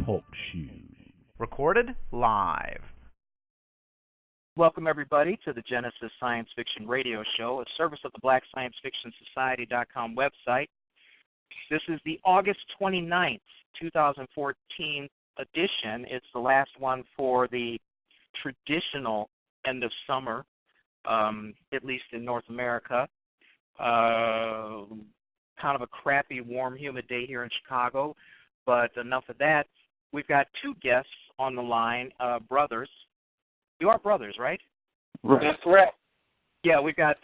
Talk shoes. Recorded live. Welcome, everybody, to the Genesis Science Fiction Radio Show, a service of the BlackScienceFictionSociety.com website. This is the August 29th, 2014 edition. It's the last one for the traditional end of summer, at least in North America. Kind of a crappy, warm, humid day here in Chicago, but enough of that. We've got two guests on the line, brothers. You are brothers, right? That's correct. Yeah, we've got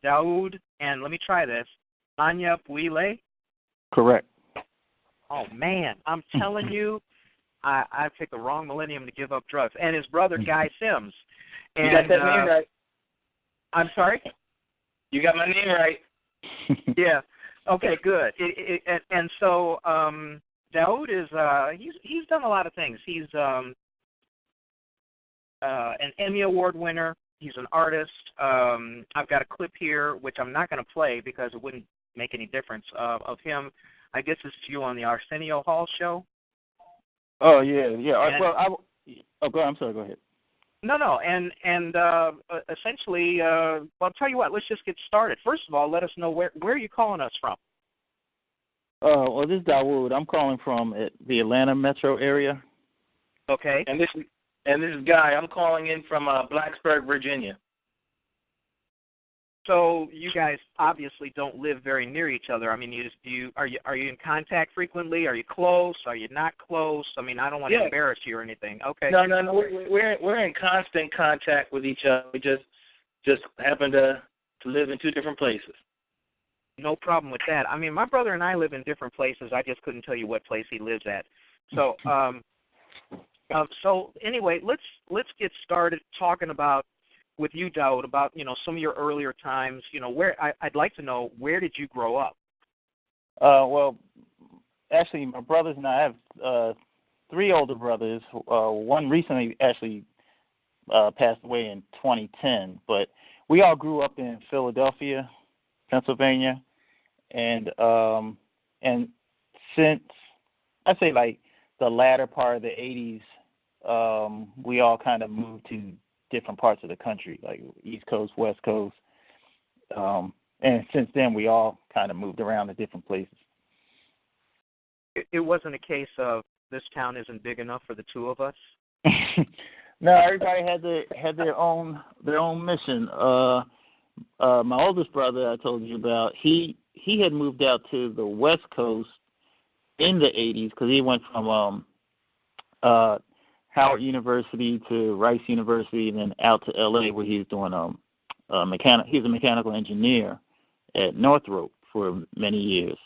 Dawud and, let me try this, Anyabwile. Correct. Oh, man, I'm telling you, I picked the wrong millennium to give up drugs. And his brother, Guy Sims. And, you got that name right. I'm sorry? You got my name right. Yeah. Okay, good. And so Dawud is he's done a lot of things. He's an Emmy Award winner. He's an artist. I've got a clip here, which I'm not going to play because it wouldn't make any difference, of him. I guess it's you on the Arsenio Hall show. Oh, yeah. And, go ahead. I'm sorry. Go ahead. No. And essentially, well, I'll tell you what. Let's just get started. First of all, let us know where are you calling us from? Well, this is Dawud. I'm calling from the Atlanta metro area. Okay. And this is Guy. I'm calling in from Blacksburg, Virginia. So you guys obviously don't live very near each other. I mean, are you in contact frequently? Are you close? Are you not close? I mean, I don't want to embarrass you or anything. Okay. No. We're in constant contact with each other. We just happen to live in two different places. No problem with that. I mean, my brother and I live in different places. I just couldn't tell you what place he lives at. So, so anyway, let's get started talking about with you, Dawud, about some of your earlier times. Where I'd like to know, where did you grow up? Well, actually, my brothers and I have three older brothers. One recently actually passed away in 2010, but we all grew up in Philadelphia, Pennsylvania, and since I'd say like the latter part of the 80s, we all kind of moved to different parts of the country, like East Coast, West Coast, and since then we all kind of moved around to different places. It wasn't a case of this town isn't big enough for the two of us. No, everybody had their own mission. My oldest brother, I told you about, he had moved out to the West Coast in the 80s because he went from Howard University to Rice University and then out to L.A. where he was doing he's a mechanical engineer at Northrop for many years.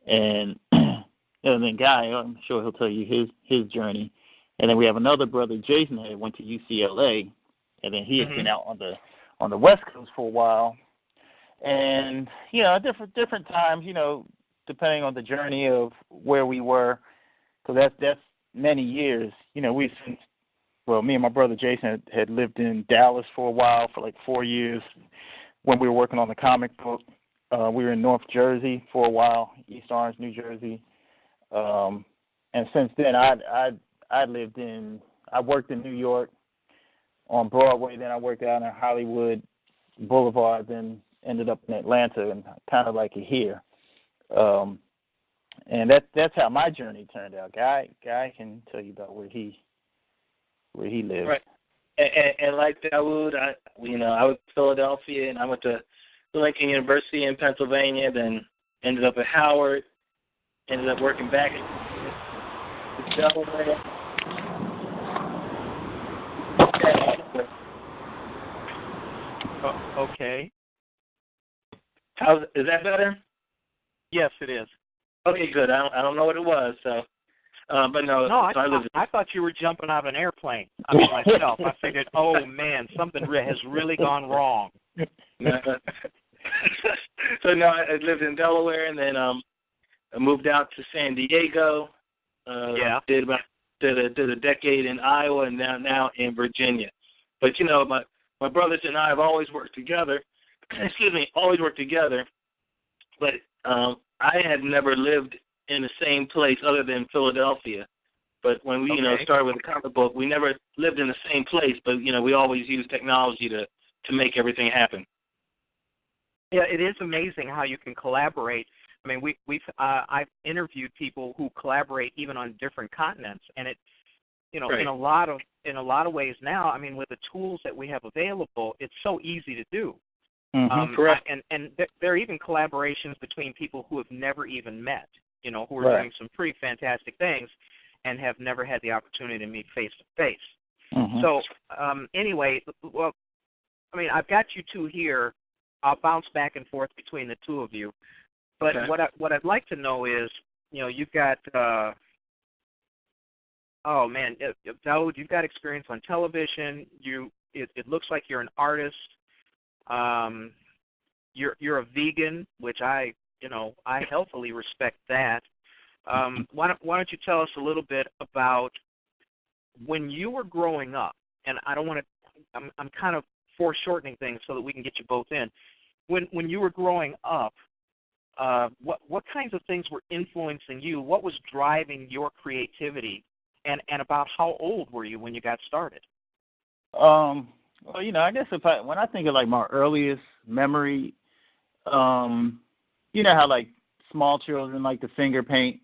And then Guy, I'm sure he'll tell you his journey. And then we have another brother, Jason, that went to UCLA, and then he had been out on the West Coast for a while. And, at different times, depending on the journey of where we were, because that's many years. Me and my brother Jason had lived in Dallas for a while, for like 4 years, when we were working on the comic book. We were in North Jersey for a while, East Orange, New Jersey. And since then, I worked in New York on Broadway, then I worked out in Hollywood Boulevard, then ended up in Atlanta, and kind of like it here. And that's how my journey turned out. Guy can tell you about where he lives. Right. And like Dawud, I was in Philadelphia, and I went to Lincoln University in Pennsylvania, then ended up at Howard, ended up working back at Delaware. Okay. Is that better? Yes, it is. Okay, good. I don't know what it was, so. But no. I thought you were jumping out of an airplane. I mean, myself. I figured, oh man, something has really gone wrong. So no, I lived in Delaware, and then I moved out to San Diego. Did a decade in Iowa, and now in Virginia. But my brothers and I have always worked together. But I had never lived in the same place other than Philadelphia. But when we, started with the comic book, we never lived in the same place, but, we always used technology to make everything happen. Yeah, it is amazing how you can collaborate. I mean, I've interviewed people who collaborate even on different continents, and it, right. in a lot of ways now. I mean, with the tools that we have available, it's so easy to do. Mm-hmm. Correct. And there are even collaborations between people who have never even met, who are doing some pretty fantastic things, and have never had the opportunity to meet face to face. Mm-hmm. So anyway, well, I mean, I've got you two here. I'll bounce back and forth between the two of you. But what I'd like to know is, you've got, Dawud, you've got experience on television. It looks like you're an artist. You're a vegan, which I healthily respect that. Why don't you tell us a little bit about when you were growing up? And I don't want to. I'm kind of foreshortening things so that we can get you both in. When you were growing up, what kinds of things were influencing you? What was driving your creativity? And about how old were you when you got started? Well, I guess when I think of like my earliest memory, you know how like small children like to finger paint,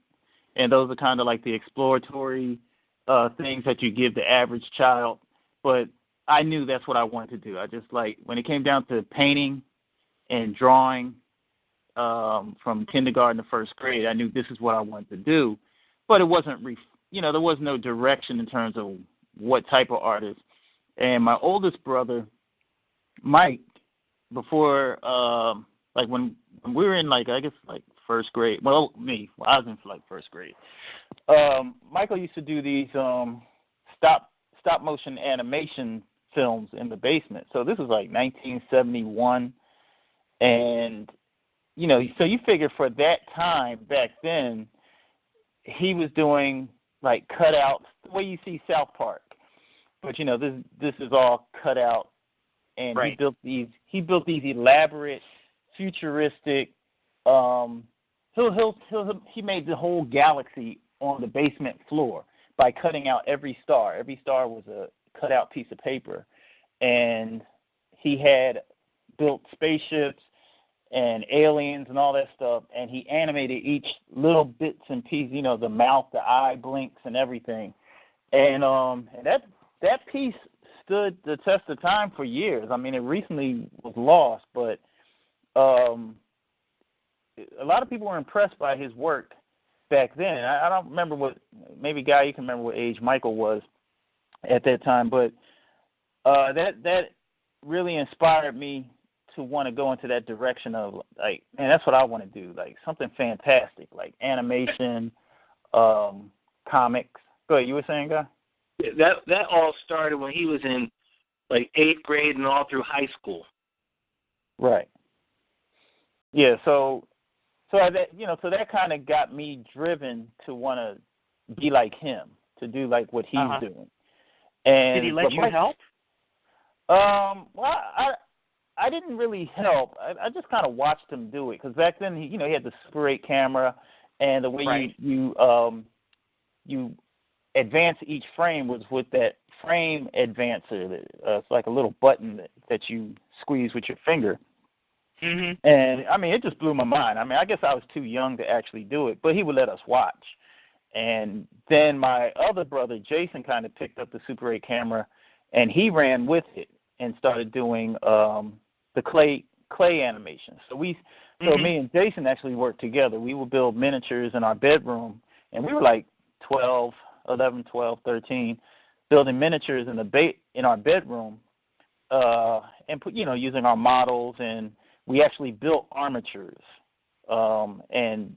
and those are kind of like the exploratory things that you give the average child. But I knew that's what I wanted to do. I just like when it came down to painting and drawing from kindergarten to first grade, I knew this is what I wanted to do. But it wasn't, there was no direction in terms of what type of artist. And my oldest brother, Mike, before, when we were in, I guess, first grade. I was in, first grade. Michael used to do these stop-motion animation films in the basement. So this was, 1971. And, so you figure for that time back then, he was doing, cutouts, the way you see South Park. But this is all cut out, and right. He built these elaborate, futuristic. He made the whole galaxy on the basement floor by cutting out every star. Every star was a cut out piece of paper, and he had built spaceships and aliens and all that stuff, and he animated each little bits and pieces. The mouth, the eye blinks, and everything, and that piece stood the test of time for years. I mean, it recently was lost, but a lot of people were impressed by his work back then. I don't remember maybe Guy, you can remember what age Michael was at that time, but that really inspired me to want to go into that direction of that's what I want to do, something fantastic, like animation, comics. Go ahead, you were saying, Guy? That all started when he was in 8th grade and all through high school. Right. Yeah. So that kind of got me driven to want to be like him, to do what he's doing. And did he let you help? Well, I didn't really help. I just kind of watched him do it because back then he had the Super 8 camera, and the way right. you advance each frame was with that frame advancer. It's like a little button that you squeeze with your finger. Mm-hmm. And, I mean, it just blew my mind. I mean, I guess I was too young to actually do it, but he would let us watch. And then my other brother, Jason, kind of picked up the Super 8 camera, and he ran with it and started doing the clay animation. So me and Jason actually worked together. We would build miniatures in our bedroom, and we were 11, 12, 13, building miniatures in our bedroom, and using our models, and we actually built armatures, and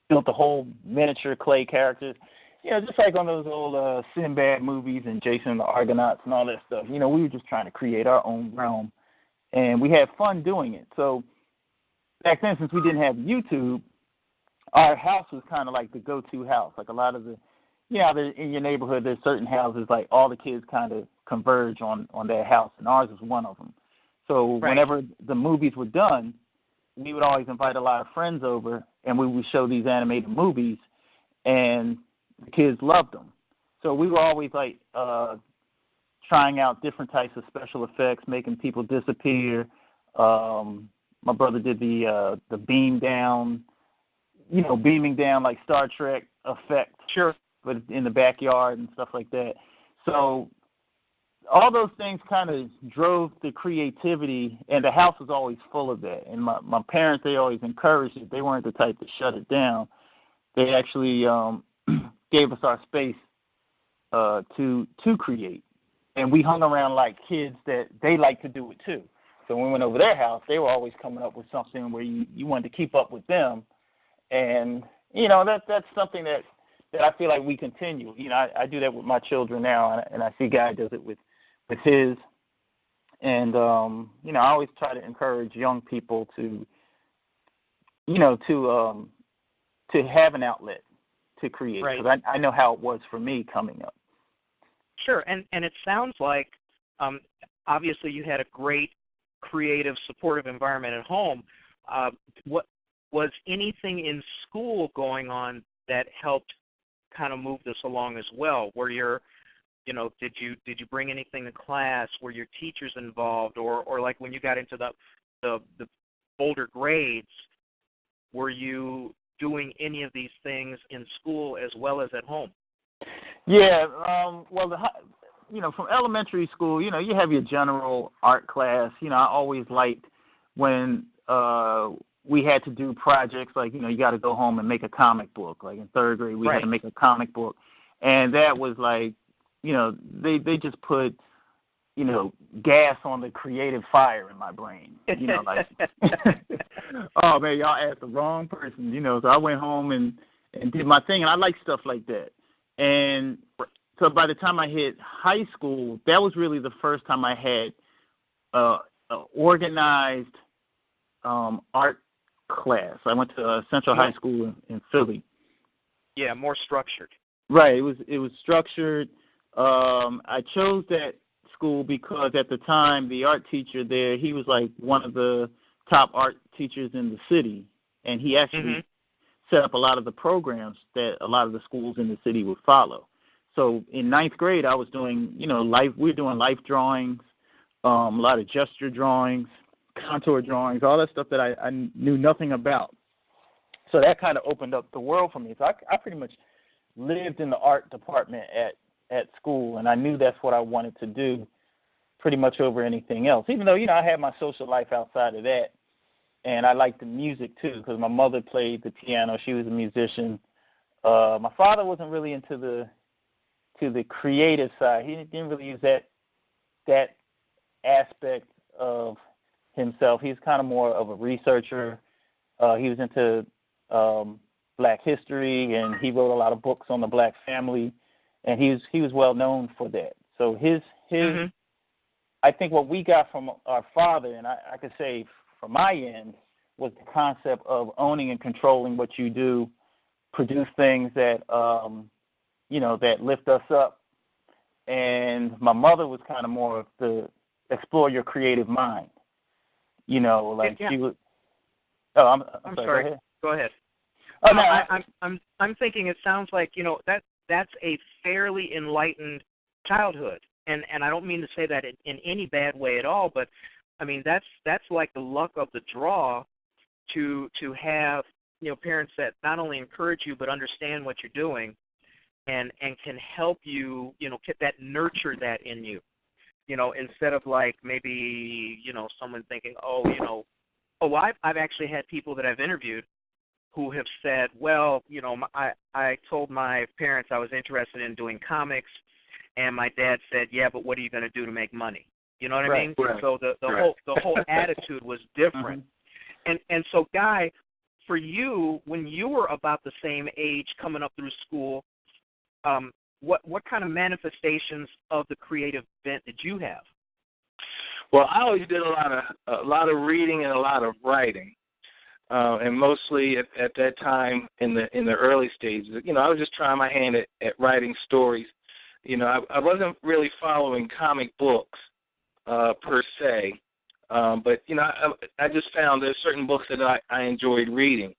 built the whole miniature clay characters, just like on those old Sinbad movies and Jason and the Argonauts and all that stuff. We were just trying to create our own realm, and we had fun doing it. So back then, since we didn't have YouTube, our house was kind of like the go-to house. Like a lot of the in your neighborhood, there's certain houses, all the kids kind of converge on their house, and ours was one of them. So right. Whenever the movies were done, we would always invite a lot of friends over, and we would show these animated movies, and the kids loved them. So we were always like trying out different types of special effects, making people disappear. My brother did the beam down, beaming down like Star Trek effect. Sure. But in the backyard and stuff like that. So all those things kind of drove the creativity, and the house was always full of that. And my parents, they always encouraged it. They weren't the type to shut it down. They actually gave us our space to create. And we hung around like kids that they like to do it too. So when we went over their house, they were always coming up with something where you wanted to keep up with them. And, that's something that I feel like we continue. I do that with my children now, and I see Guy does it with his. And, I always try to encourage young people to have an outlet to create. Right. Because I know how it was for me coming up. Sure, and it sounds like obviously you had a great creative, supportive environment at home. What was anything in school going on that helped kind of move this along as well? Were did you bring anything to class? Were your teachers involved, or like when you got into the older grades, were you doing any of these things in school as well as at home? Yeah, from elementary school, you have your general art class. I always liked when we had to do projects like, you got to go home and make a comic book. Like in third grade, we had to make a comic book. And that was like, they just put, gas on the creative fire in my brain. Like, oh, man, y'all asked the wrong person, So I went home and did my thing, and I like stuff like that. And so by the time I hit high school, that was really the first time I had organized art class. I went to Central High School in Philly. Yeah, more structured. Right. It was structured. I chose that school because at the time the art teacher there, he was like one of the top art teachers in the city, and he actually set up a lot of the programs that a lot of the schools in the city would follow. So in ninth grade, I was doing, we were doing life drawings, a lot of gesture drawings, contour drawings, all that stuff that I knew nothing about. So that kind of opened up the world for me. So I pretty much lived in the art department at school, and I knew that's what I wanted to do pretty much over anything else, even though, I had my social life outside of that. And I liked the music, too, because my mother played the piano. She was a musician. My father wasn't really into the creative side. He didn't really use that aspect of himself. He's kind of more of a researcher. He was into Black history, and he wrote a lot of books on the Black family, and he was well known for that. So his I think what we got from our father, and I could say from my end, was the concept of owning and controlling what you do, produce things that that lift us up. And my mother was kind of more of the explore your creative mind. She was. Oh, I'm sorry. Go ahead. Oh no, I'm thinking. It sounds like that's a fairly enlightened childhood, and I don't mean to say that in any bad way at all, but I mean that's like the luck of the draw to have parents that not only encourage you but understand what you're doing, and can help you get that, nurture that in you, instead of like maybe someone thinking I've actually had people that I've interviewed who have said, well, I told my parents I was interested in doing comics, and my dad said, yeah, but what are you going to do to make money? You know what I mean? Right. So the whole attitude was different. And so, Guy, for you, when you were about the same age coming up through school, what kind of manifestations of the creative bent did you have? Well, I always did a lot of reading and a lot of writing. And mostly at that time in the early stages, I was just trying my hand at writing stories. I wasn't really following comic books per se. But I just found there's certain books that I enjoyed reading,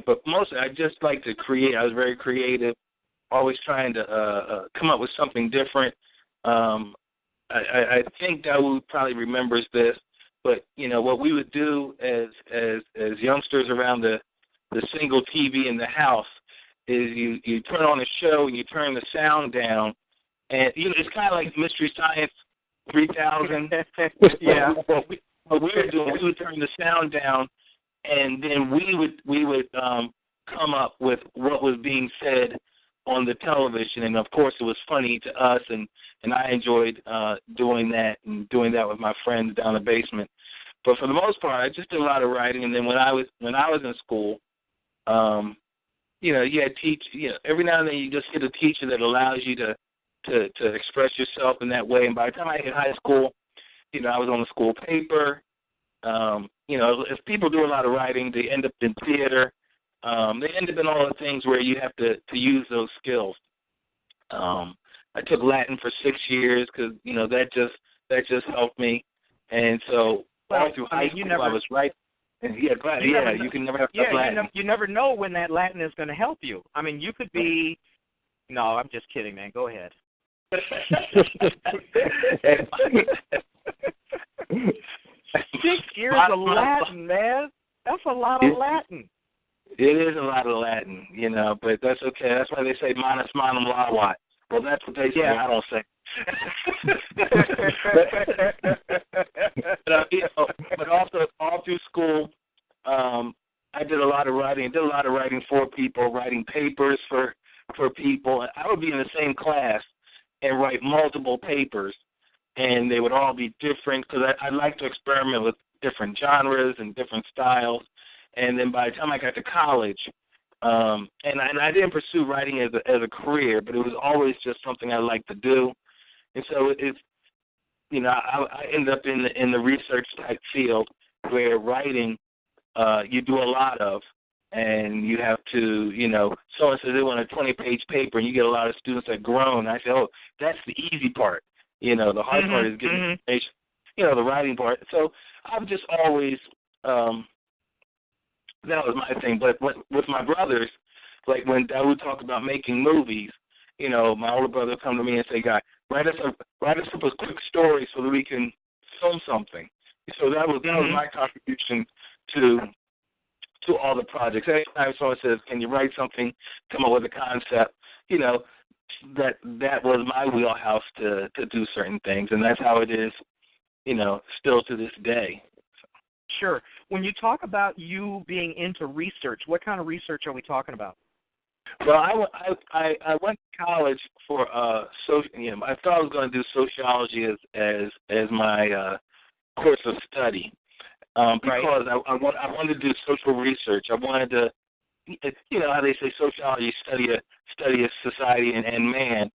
but mostly I just like to create. I was very creative, always trying to come up with something different. I think Dawud probably remembers this, but what we would do as youngsters around the single TV in the house is you turn on a show and you turn the sound down, and it's kind of like Mystery Science 3000. Yeah. What we would do, we would turn the sound down, and then we would come up with what was being said on the television, and of course it was funny to us, and I enjoyed doing that with my friends down the basement. But for the most part, I just did a lot of writing, and then when I was in school, you had every now and then you just get a teacher that allows you to express yourself in that way. And by the time I hit high school, I was on the school paper. If people do a lot of writing, they end up in theater. They end up in all the things where you have to use those skills. I took Latin for 6 years because that just helped me. And so all through high school, I was writing. You can never have Latin. You never know when that Latin is going to help you. I mean, you could be. No, I'm just kidding, man. Go ahead. 6 years of Latin, man. That's a lot of Latin. It is a lot of Latin, but that's okay. That's why they say manus manum lavat. Well, that's what they say. I don't say. But also all through school, I did a lot of writing. I did a lot of writing for people, writing papers for people. I would be in the same class and write multiple papers, and they would all be different because I like to experiment with different genres and different styles. And then by the time I got to college, and I didn't pursue writing as a career, but it was always just something I liked to do. And so it's, I ended up in the research type field where writing you do a lot of, and you have to, someone says they want a 20-page paper, and you get a lot of students that groan. I say, oh, that's the easy part. The hard part is getting information, the writing part. So I've just always, that was my thing. But with my brothers, like when Dawud talked about making movies, my older brother would come to me and say, "Guy, write us up a quick story so that we can film something." So that was my contribution to all the projects. Anytime someone says, "Can you write something? Come up with a concept," that was my wheelhouse to do certain things, and that's how it is, still to this day. Sure. When you talk about you being into research, what kind of research are we talking about? Well, I went to college for I thought I was going to do sociology as my course of study because I wanted to do social research. I wanted to, how they say sociology, study a society and man.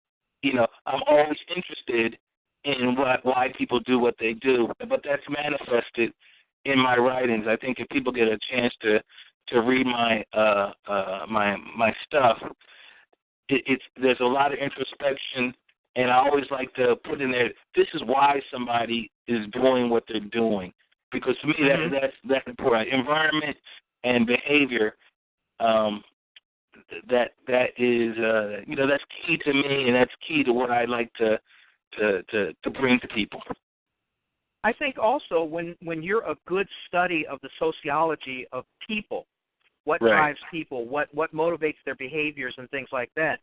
I'm always interested in why people do what they do, but that's manifested in my writings. I think if people get a chance to read my stuff, there's a lot of introspection, and I always like to put in there, this is why somebody is doing what they're doing, because to me that's important. Environment and behavior, that is that's key to me, and that's key to what I like to bring to people. I think also when you're a good study of the sociology of people, what drives people, what motivates their behaviors and things like that,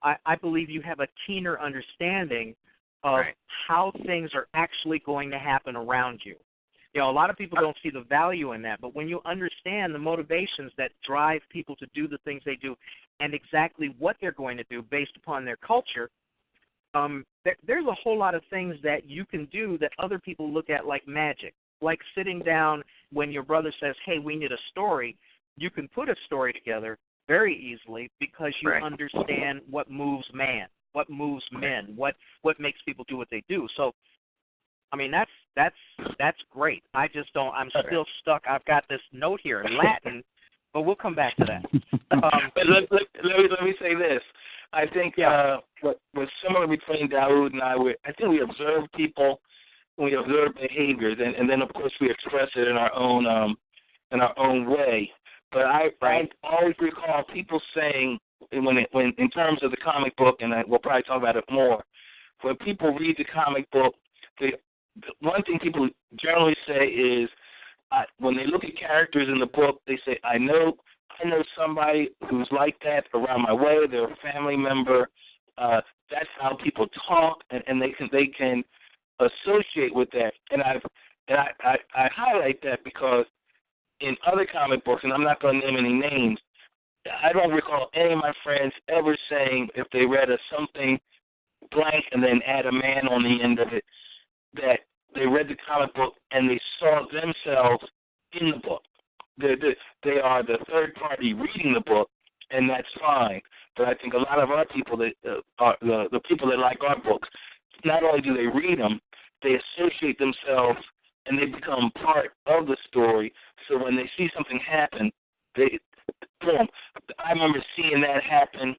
I believe you have a keener understanding of how things are actually going to happen around you. A lot of people don't see the value in that, but when you understand the motivations that drive people to do the things they do and exactly what they're going to do based upon their culture, there's a whole lot of things that you can do that other people look at like magic. Like sitting down when your brother says, hey, we need a story, you can put a story together very easily because you understand what moves man, what moves men, what makes people do what they do. So, I mean, that's great. I just don't, I'm still stuck. I've got this note here in Latin, but we'll come back to that. But let me say this. I think what was similar between Dawud and I think we observed people, we observe behaviors, and then of course we express it in our own way. But I always recall people saying when in terms of the comic book, and we'll probably talk about it more. When people read the comic book, the one thing people generally say is when they look at characters in the book, they say, I know somebody who's like that around my way. They're a family member. That's how people talk, and they can associate with that. And I highlight that because in other comic books, and I'm not going to name any names, I don't recall any of my friends ever saying if they read a something blank and then add a man on the end of it, that they read the comic book and they saw themselves in the book. They are the third party reading the book, and that's fine. But I think a lot of our people that are the people that like our books, not only do they read them, they associate themselves and they become part of the story. So when they see something happen, boom. I remember seeing that happen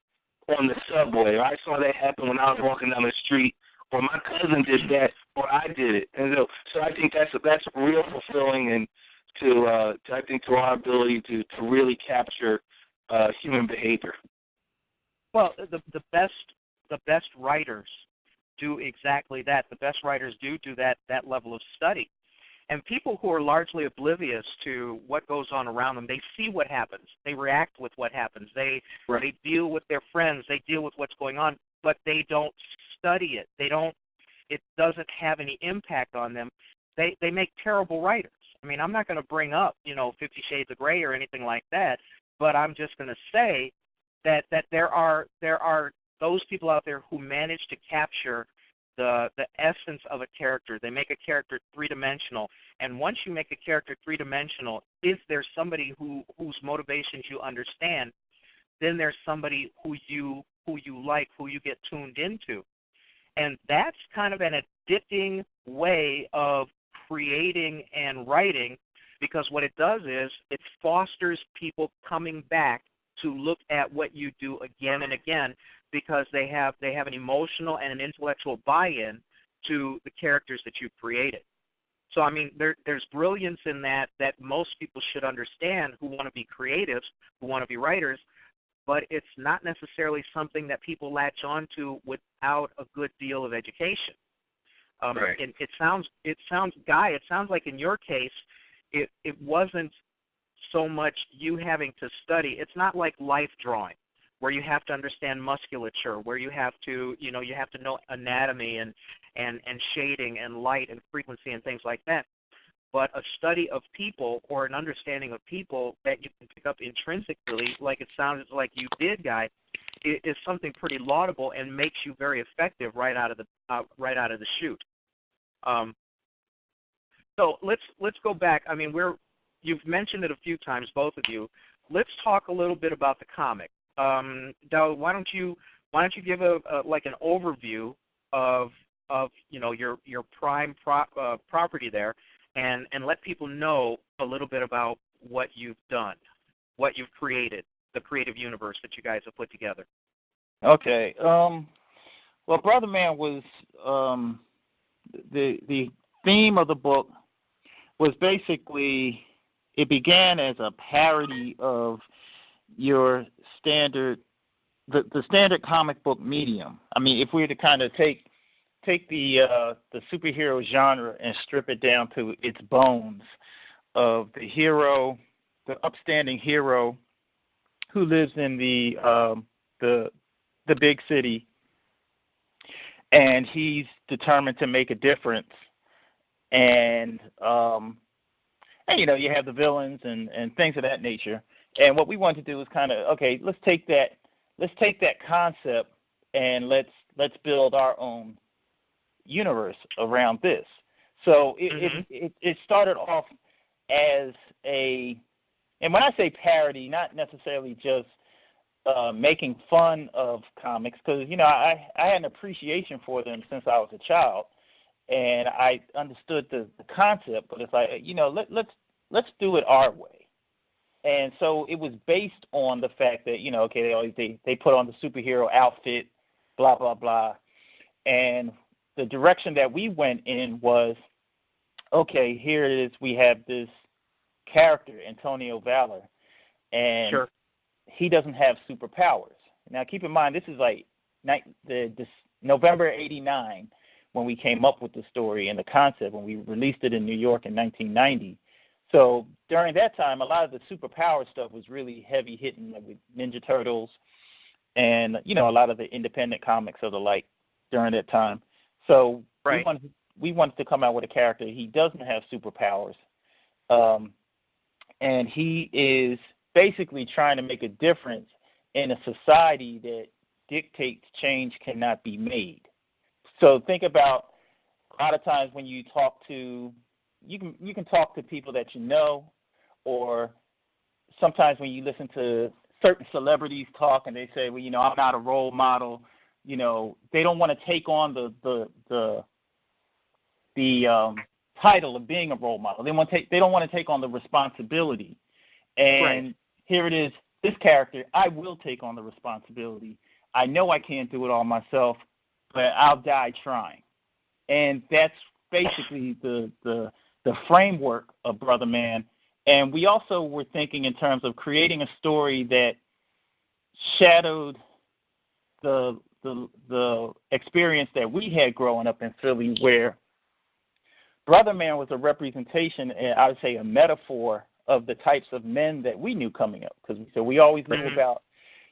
on the subway, or I saw that happen when I was walking down the street, or my cousin did that, or I did it. And so I think that's real fulfilling, and I think to our ability to really capture human behavior. Well, the best writers do exactly that. The best writers do that level of study. And people who are largely oblivious to what goes on around them, they see what happens. They react with what happens. They deal with their friends. They deal with what's going on, but they don't study it. It doesn't have any impact on them. They make terrible writers. I mean, I'm not going to bring up, 50 Shades of Grey or anything like that, but I'm just going to say that there are those people out there who manage to capture the essence of a character. They make a character three-dimensional, and once you make a character three-dimensional, if there's somebody whose motivations you understand, then there's somebody who you like, who you get tuned into. And that's kind of an addicting way of creating and writing, because what it does is it fosters people coming back to look at what you do again and again, because they have an emotional and an intellectual buy-in to the characters that you've created. So, I mean, there's brilliance in that most people should understand who want to be creatives, who want to be writers, but it's not necessarily something that people latch on to without a good deal of education. Right. And it sounds like in your case, it wasn't so much you having to study. It's not like life drawing, where you have to understand musculature, where you have to know anatomy and shading and light and frequency and things like that. But a study of people or an understanding of people that you can pick up intrinsically, like it sounded like you did, Guy, is something pretty laudable and makes you very effective right out of the chute. So let's go back. I mean, you've mentioned it a few times, both of you. Let's talk a little bit about the comic. Dawud, why don't you give an overview of your prime property there, and let people know a little bit about what you've done, what you've created, the creative universe that you guys have put together. Okay. Well, BROTHERMAN was the theme of the book was basically, it began as a parody of your standard, the standard comic book medium. I mean, if we were to kind of take the superhero genre and strip it down to its bones of the hero, the upstanding hero who lives in the big city, and he's determined to make a difference. And you have the villains and things of that nature. And what we want to do is kind of, okay, let's take that concept and let's build our own universe around this. So it started off as and when I say parody, not necessarily just making fun of comics, because I had an appreciation for them since I was a child, and I understood the concept. But it's like, let's do it our way. And so it was based on the fact that they put on the superhero outfit, blah blah blah, and the direction that we went in was, okay, here it is. We have this character, Antonio Valor, and sure. he doesn't have superpowers. Now, keep in mind, this is like this November '89 when we came up with the story and the concept, when we released it in New York in 1990. So during that time, a lot of the superpower stuff was really heavy hitting, like with Ninja Turtles and, you know, a lot of the independent comics of the like during that time. So right. we wanted to come out with a character. He doesn't have superpowers. And he is basically trying to make a difference in a society that dictates change cannot be made. So think about a lot of times when you talk to, you can talk to people that you know, or sometimes when you listen to certain celebrities talk and they say, well, you know, I'm not a role model. You know, they don't want to take on the title of being a role model. They don't want to take on the responsibility. And right. Here it is, this character, I will take on the responsibility. I know I can't do it all myself, but I'll die trying. And that's basically the framework of Brother Man. And we also were thinking in terms of creating a story that shadowed the experience that we had growing up in Philly, where Brother Man was a representation, and I would say a metaphor of the types of men that we knew coming up. Because we always knew about,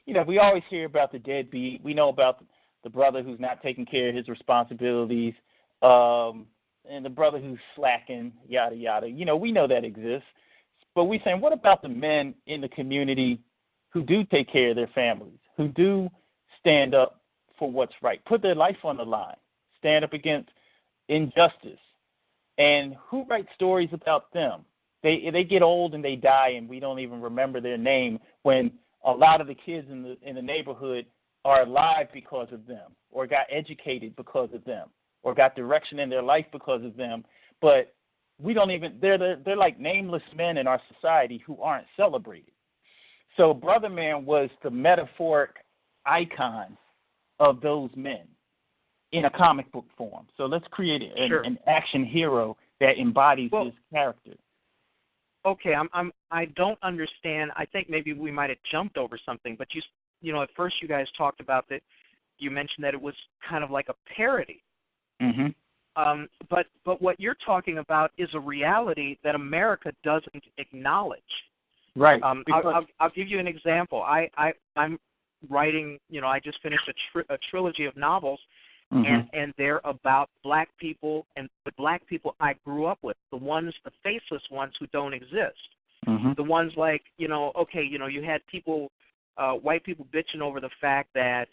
you know, we always hear about the deadbeat. We know about the brother who's not taking care of his responsibilities, and the brother who's slacking, yada, yada. You know, we know that exists. But we're saying, what about the men in the community who do take care of their families, who do stand up for what's right, put their life on the line, stand up against injustice? And who writes stories about them? They get old and they die, and we don't even remember their name, when a lot of the kids in the neighborhood are alive because of them, or got educated because of them, or got direction in their life because of them. But we don't even, they're like nameless men in our society who aren't celebrated. So Brother Man was the metaphoric icon of those men in a comic book form. So let's create an action hero that embodies his character. Okay, I don't understand. I think maybe we might have jumped over something, but you know, at first you guys talked about that. You mentioned that it was kind of like a parody. Mm-hmm. But what you're talking about is a reality that America doesn't acknowledge. Right. I'll give you an example. I'm writing. You know, I just finished a trilogy of novels. Mm-hmm. And they're about black people and the black people I grew up with, the faceless ones who don't exist. Mm-hmm. The ones like, you know, okay, you know, you had people, white people bitching over the fact that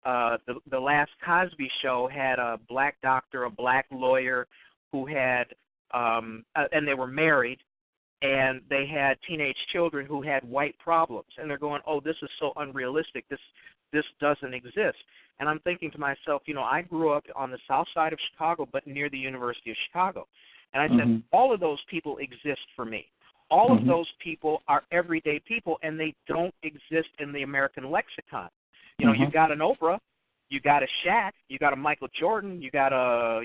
the last Cosby show had a black doctor, a black lawyer who had, and they were married, and they had teenage children who had white problems. And they're going, oh, this is so unrealistic. This doesn't exist. And I'm thinking to myself, you know, I grew up on the south side of Chicago, but near the University of Chicago. And I said, all of those people exist for me. All of those people are everyday people, and they don't exist in the American lexicon. You know, you got an Oprah, you got a Shaq, you got a Michael Jordan, you got a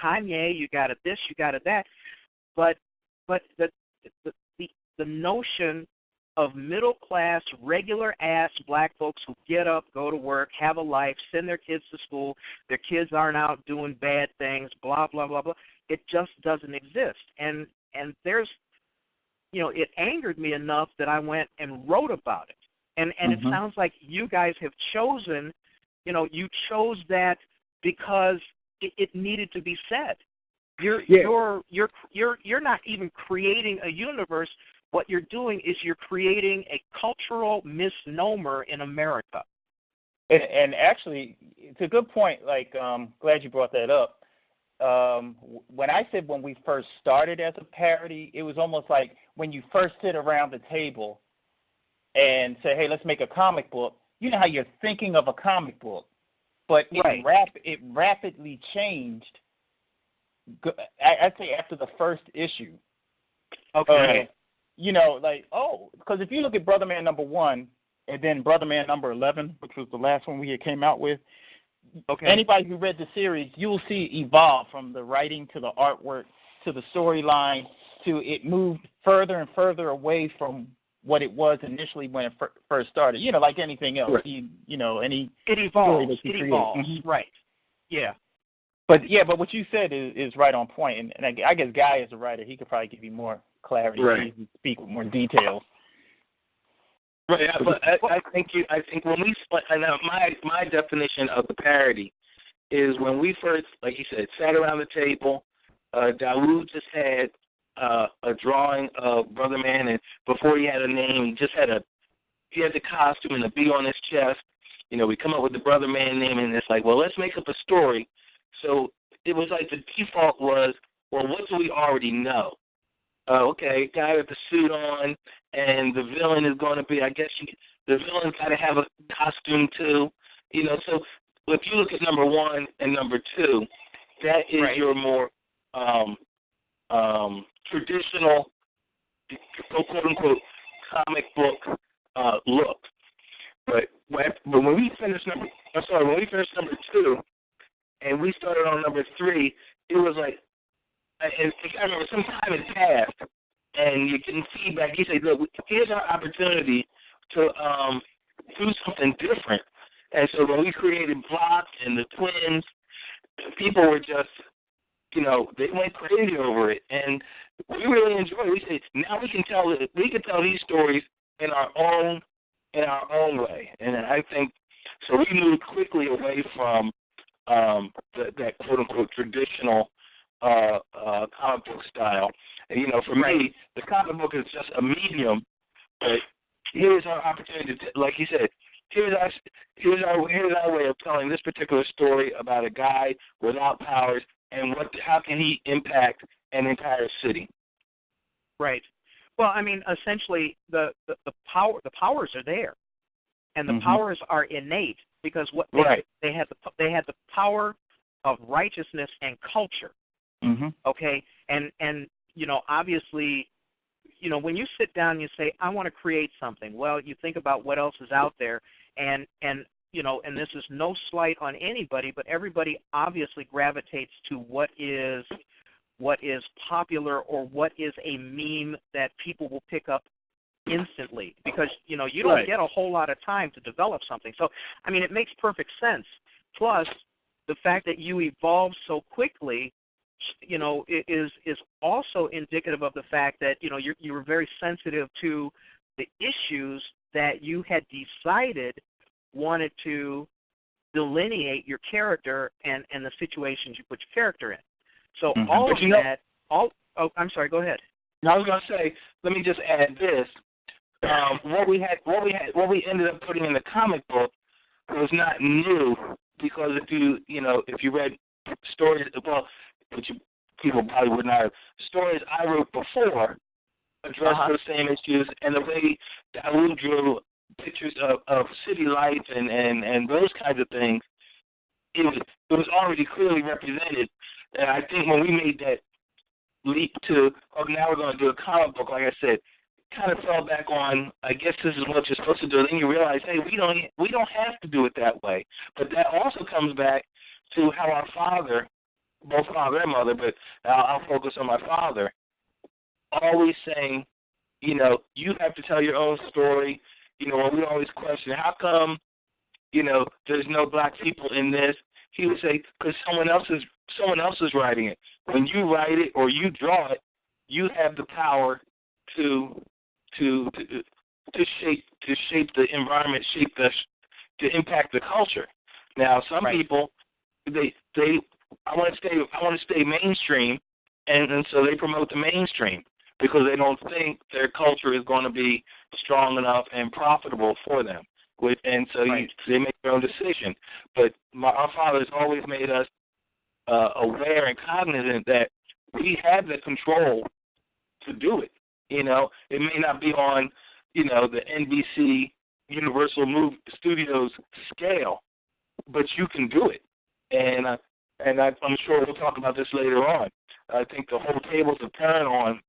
Kanye, you got a this, you got a that. But the notion of middle-class, regular-ass black folks who get up, go to work, have a life, send their kids to school, their kids aren't out doing bad things, blah, blah, blah, blah. It just doesn't exist. And there's, you know, it angered me enough that I went and wrote about it. And it sounds like you guys have chosen, you know, you chose that because it needed to be said. You're not even creating a universe. What you're doing is you're creating a cultural misnomer in America. And actually, it's a good point. Like, glad you brought that up. When I said when we first started as a parody, it was almost like when you first sit around the table and say, hey, let's make a comic book. You know how you're thinking of a comic book, but it rapidly changed, I'd say, after the first issue. Okay. You know, like, because if you look at Brother Man #1 and then Brother Man #11, which was the last one we came out with, anybody who read the series, you will see it evolve from the writing to the artwork to the storyline to it moved further and further away from what it was initially when it first started. You know, like anything else. Right. You know, any it evolves. It evolves. Right. Yeah. But what you said is right on point. And I guess Guy, as a writer, he could probably give you more clarity. Right. He can speak with more details. Right, but I think when we my definition of the parody is when we first, like you said, sat around the table. Dawud just had a drawing of Brother Man, and before he had a name, he had the costume and the B on his chest. You know, we come up with the Brother Man name, and it's like, well, let's make up a story. So it was like the default was, well, what do we already know? Okay, guy with the suit on, and the villain is going to be, I guess, the villain's got to have a costume too. You know, so if you look at number 1 and number 2, that is your more traditional, quote-unquote, comic book look. But when we finished number 2, and we started on number 3, it was like, and I remember some time had passed, and you're getting feedback. You say, look, here's our opportunity to do something different. And so when we created Block and the Twins, people were just, you know, they went crazy over it. And we really enjoyed it. We said, now we can tell these stories in our own way. And I think, so we moved quickly away from that quote-unquote traditional comic book style. And, you know, for me, the comic book is just a medium, but here's our opportunity to, like you said, here's our way of telling this particular story about a guy without powers and how can he impact an entire city. Right. Well, I mean, essentially, the powers are there, and the powers are innate because they had the power of righteousness and culture. Okay, and you know, obviously, you know, when you sit down and you say, I want to create something, well, you think about what else is out there, and you know, and this is no slight on anybody, but everybody obviously gravitates to what is popular or what is a meme that people will pick up instantly because, you know, you don't get a whole lot of time to develop something. So, I mean, it makes perfect sense. Plus, the fact that you evolve so quickly, you know, is also indicative of the fact that, you know, you were very sensitive to the issues that you had decided wanted to delineate your character and the situations you put your character in. So all of that, I'm sorry, go ahead. No, I was going to say, let me just add this. What we ended up putting in the comic book was not new because if you read stories, well, which people probably would not have, stories I wrote before addressed those same issues, and the way Dawud drew pictures of city life and those kinds of things, it was already clearly represented. And I think when we made that leap to, now we're going to do a comic book, like I said, kind of fell back on, I guess this is what you're supposed to do. Then you realize, hey, we don't have to do it that way. But that also comes back to how our father, both father and mother, but I'll focus on my father, always saying, you know, you have to tell your own story. You know, when we always question, how come, you know, there's no black people in this? He would say, because someone else is writing it. When you write it or you draw it, you have the power to shape the environment, to impact the culture. Now, some people, I want to stay mainstream, and so they promote the mainstream because they don't think their culture is going to be strong enough and profitable for them. And so they make their own decision. But our father has always made us aware and cognizant that we have the control to do it. You know, it may not be on, you know, the NBC Universal Movie Studios scale, but you can do it. And I'm sure we'll talk about this later on. I think the whole table's apparent on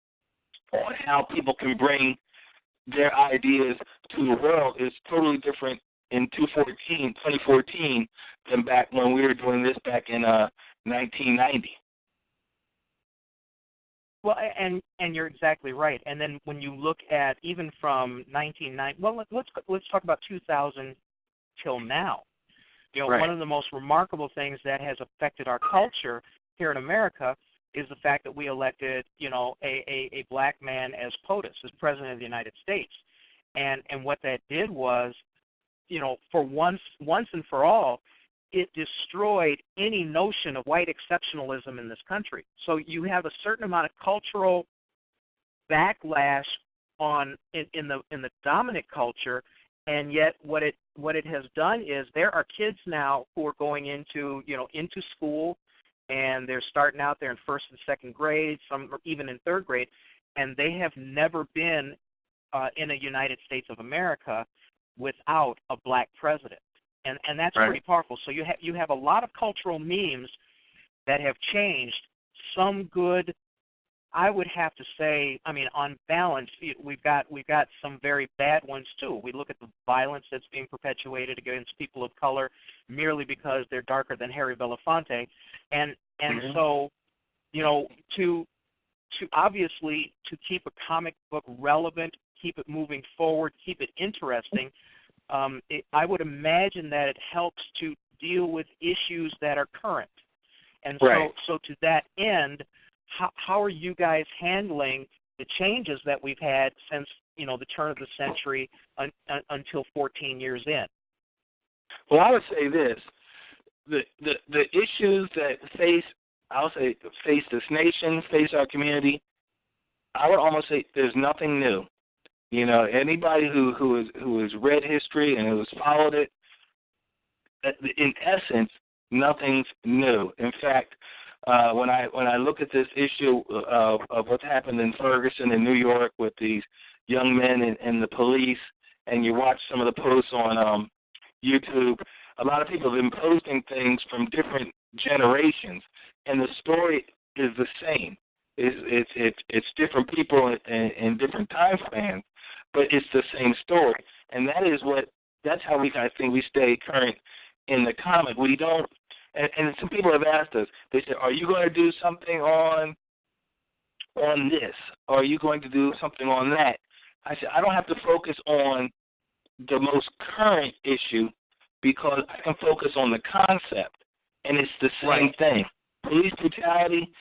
how people can bring their ideas to the world is totally different in 2014 than back when we were doing this back in 1990. Well, and you're exactly right. And then when you look at even from 1990, well, let's talk about 2000 till now. You know, right. One of the most remarkable things that has affected our culture here in America is the fact that we elected, you know, a black man as POTUS, as President of the United States. And what that did was, you know, for once and for all, it destroyed any notion of white exceptionalism in this country. So you have a certain amount of cultural backlash in the dominant culture, and yet what it has done is there are kids now who are going into school, and they're starting out there in first and second grade, some even in third grade, and they have never been in a United States of America without a black president. And that's right. pretty powerful. So you have a lot of cultural memes that have changed. Some good, I would have to say. I mean, on balance, we've got some very bad ones too. We look at the violence that's being perpetuated against people of color merely because they're darker than Harry Belafonte, and mm-hmm. so, you know, to obviously to keep a comic book relevant, keep it moving forward, keep it interesting. I would imagine that it helps to deal with issues that are current. And right. so to that end, how are you guys handling the changes that we've had since, you know, the turn of the century until 14 years in? Well, I would say this. The issues that face this nation, face our community, I would almost say there's nothing new. You know, anybody who has read history and who has followed it, in essence, nothing's new. In fact, when I look at this issue of what's happened in Ferguson in New York with these young men and the police, and you watch some of the posts on YouTube, a lot of people have been posting things from different generations, and the story is the same. It's different people in different time spans, but it's the same story, and that's how I think we stay current in the comic. We don't, and some people have asked us. They said, "Are you going to do something on this? Or are you going to do something on that?" I said, I don't have to focus on the most current issue because I can focus on the concept, and it's the same right. thing. Police brutality.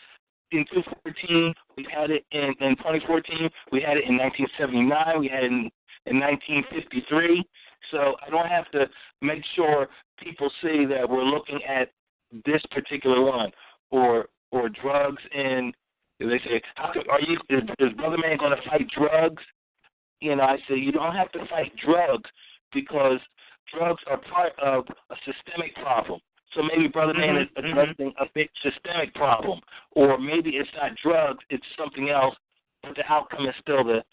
In 2014, we had it in 2014, we had it in 1979, we had it in 1953. So I don't have to make sure people see that we're looking at this particular one or drugs in. They say, is BROTHERMAN going to fight drugs? You know, I say you don't have to fight drugs because drugs are part of a systemic problem. So maybe BROTHERMAN is addressing a big systemic problem, or maybe it's not drugs, it's something else, but the outcome is still the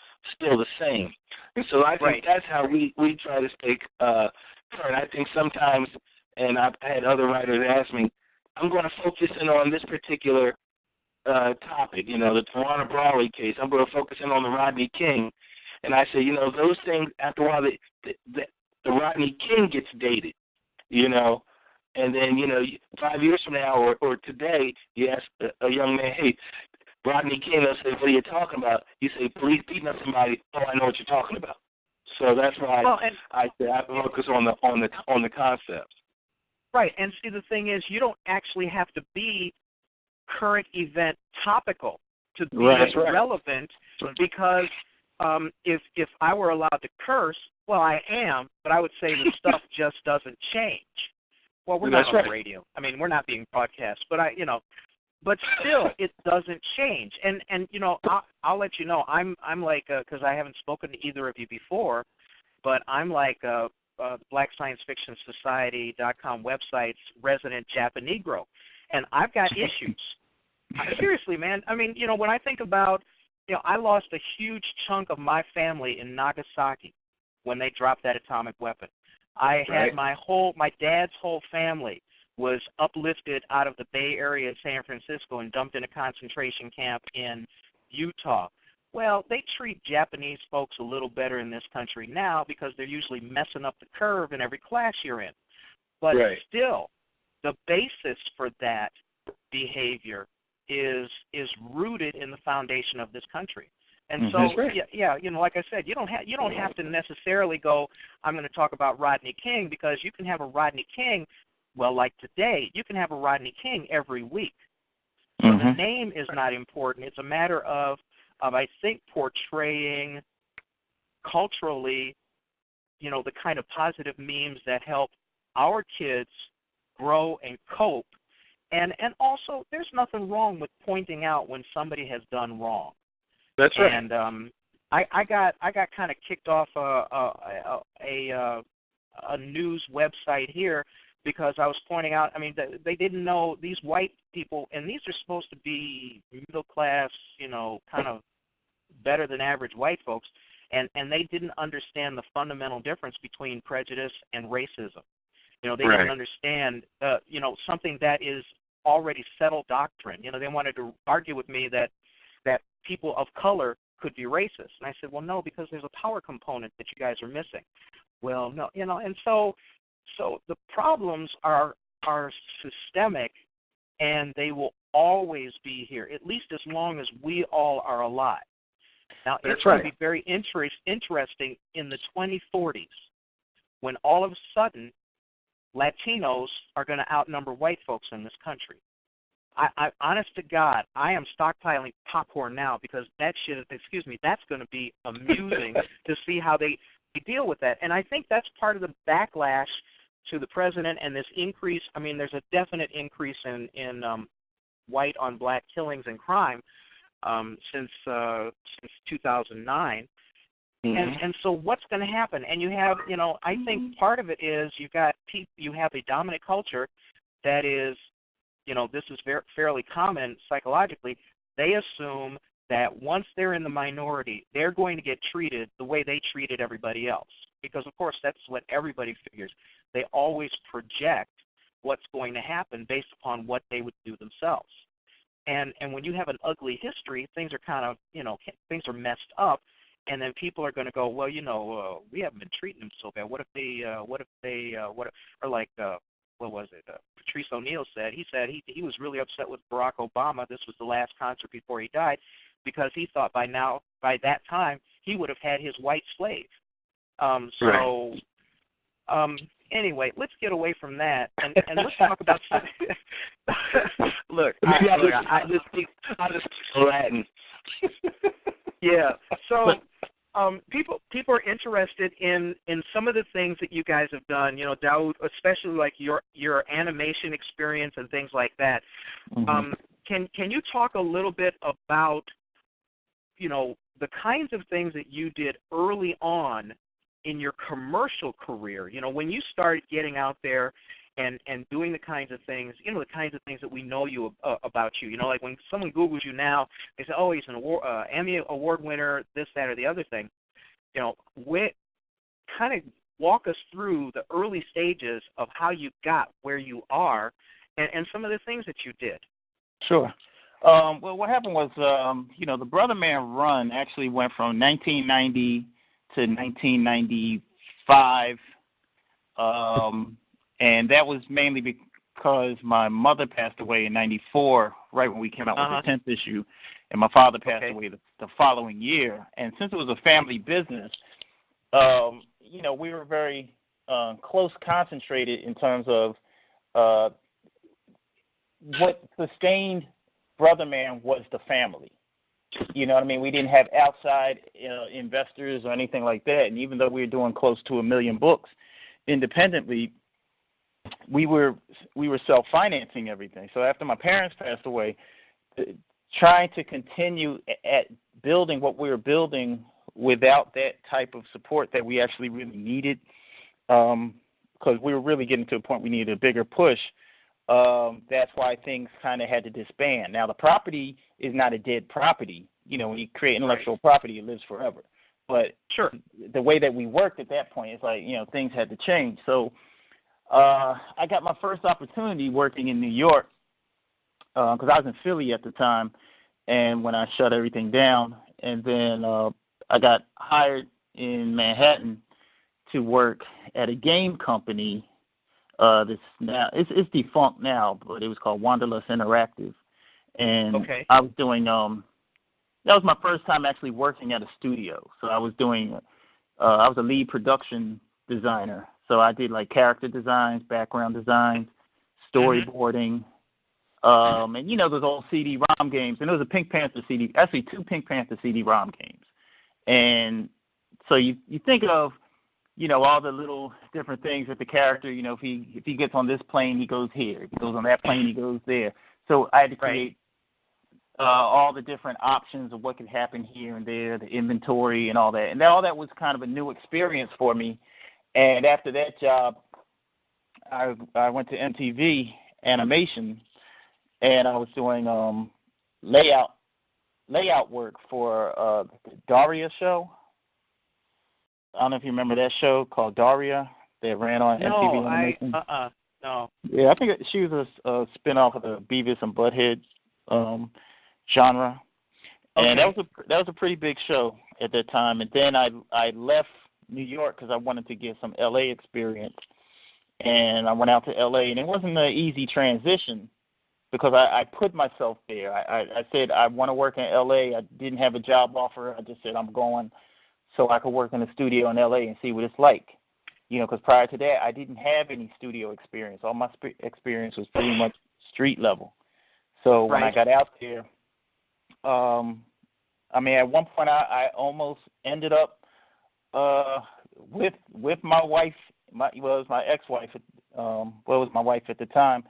same. And so I think that's how we try to stay current. I think sometimes, and I've had other writers ask me, I'm going to focus in on this particular topic, you know, the Tawana Brawley case. I'm going to focus in on the Rodney King. And I say, you know, those things, after a while, the Rodney King gets dated, you know. And then, you know, 5 years from now or today, you ask a young man, hey, Rodney King, they'll say, what are you talking about? You say, police beating up somebody. Oh, I know what you're talking about. So that's why I say I focus on the concepts. Right, and see, the thing is, you don't actually have to be current event topical to be relevant because if I were allowed to curse, well, I am, but I would say the stuff just doesn't change. Well, we're not on the radio. I mean, we're not being broadcast, but but still, it doesn't change. And you know, I'll let you know. I'm like, because I haven't spoken to either of you before, but I'm like BlackScienceFictionSociety.com website's resident Japanegro, and I've got issues. Seriously, man. I mean, you know, when I think about, you know, I lost a huge chunk of my family in Nagasaki when they dropped that atomic weapon. I had my dad's whole family was uplifted out of the Bay Area of San Francisco and dumped in a concentration camp in Utah. well, they treat Japanese folks a little better in this country now because they're usually messing up the curve in every class you're in. But still, the basis for that behavior is rooted in the foundation of this country. And so, yeah, you know, like I said, you don't have to necessarily go, I'm going to talk about Rodney King, because you can have a Rodney King, well, like today, you can have a Rodney King every week. So the name is not important. It's a matter of I think, portraying culturally, you know, the kind of positive memes that help our kids grow and cope. And also, there's nothing wrong with pointing out when somebody has done wrong. That's right. And I got kind of kicked off a news website here because I was pointing out, I mean, they didn't know these white people, and these are supposed to be middle class, you know, kind of better than average white folks, and they didn't understand the fundamental difference between prejudice and racism. You know, they didn't understand, you know, something that is already settled doctrine. You know, they wanted to argue with me that people of color could be racist. And I said, well, no, because there's a power component that you guys are missing. Well, no, you know, and so the problems are systemic, and they will always be here, at least as long as we all are alive. Now, it's going to be very interesting in the 2040s when all of a sudden Latinos are going to outnumber white folks in this country. I honest to God, I am stockpiling popcorn now because that shit, that's going to be amusing to see how they deal with that. And I think that's part of the backlash to the president and this increase. I mean, there's a definite increase in white on black killings and crime since 2009. And so what's going to happen? And you have, you know, I think part of it is you have a dominant culture that is, you know, this is fairly common psychologically. They assume that once they're in the minority, they're going to get treated the way they treated everybody else. Because, of course, that's what everybody figures. They always project what's going to happen based upon what they would do themselves. And when you have an ugly history, things are kind of, you know, things are messed up. And then people are going to go, well, you know, we haven't been treating them so bad. What was it? Patrice O'Neill said. He said he was really upset with Barack Obama. This was the last concert before he died, because he thought by that time, he would have had his white slave. Anyway, let's get away from that and let's talk about something. Look, I just speak Latin. Yeah. So people are interested in some of the things that you guys have done, you know, Dawud, especially like your animation experience and things like that. Can you talk a little bit about, you know, the kinds of things that you did early on in your commercial career? You know, when you started getting out there and doing the kinds of things, you know, the kinds of things that we know you about you. You know, like when someone Googles you now, they say, oh, he's an Emmy Award winner, this, that, or the other thing. You know, kind of walk us through the early stages of how you got where you are and some of the things that you did. Sure. Well, what happened was, you know, the BROTHERMAN run actually went from 1990 to 1995. And that was mainly because my mother passed away in 94, right when we came out with the 10th issue, and my father passed away the following year. And since it was a family business, you know, we were very close concentrated in terms of what sustained BROTHERMAN was the family. You know what I mean? We didn't have outside investors or anything like that. And even though we were doing close to 1 million books independently, we were self-financing everything. So after my parents passed away, trying to continue at building what we were building without that type of support that we actually really needed, because we were really getting to a point we needed a bigger push, that's why things kind of had to disband. Now, the property is not a dead property. You know, when you create intellectual property, it lives forever. But the way that we worked at that point, it's like, you know, things had to change. So I got my first opportunity working in New York, because I was in Philly at the time, and when I shut everything down, and then I got hired in Manhattan to work at a game company. This now it's defunct now, but it was called Wanderlust Interactive, and I was doing that was my first time actually working at a studio. So I was doing I was a lead production designer. So I did like character designs, background designs, storyboarding, and you know those old CD-ROM games. And there was a Pink Panther CD, actually 2 Pink Panther CD-ROM games. And so you think of, you know, all the little different things with the character. You know, if he gets on this plane, he goes here. If he goes on that plane, he goes there. So I had to create all the different options of what could happen here and there, the inventory and all that. And all that was kind of a new experience for me. And after that job, I went to MTV Animation, and I was doing layout work for the Daria show. I don't know if you remember that show called Daria that ran on MTV Animation. No. Yeah, I think she was a spinoff of the Beavis and Butthead genre, and that was a pretty big show at that time. And then I left New York because I wanted to get some LA experience, and I went out to LA, and it wasn't an easy transition because I put myself there. I said I want to work in LA. I didn't have a job offer. I just said I'm going so I could work in a studio in LA and see what it's like. You know, because prior to that, I didn't have any studio experience. All my experience was pretty much street level. So when I got out there, I mean, at one point I almost ended up with my wife. It was my ex-wife. Was my wife at the time,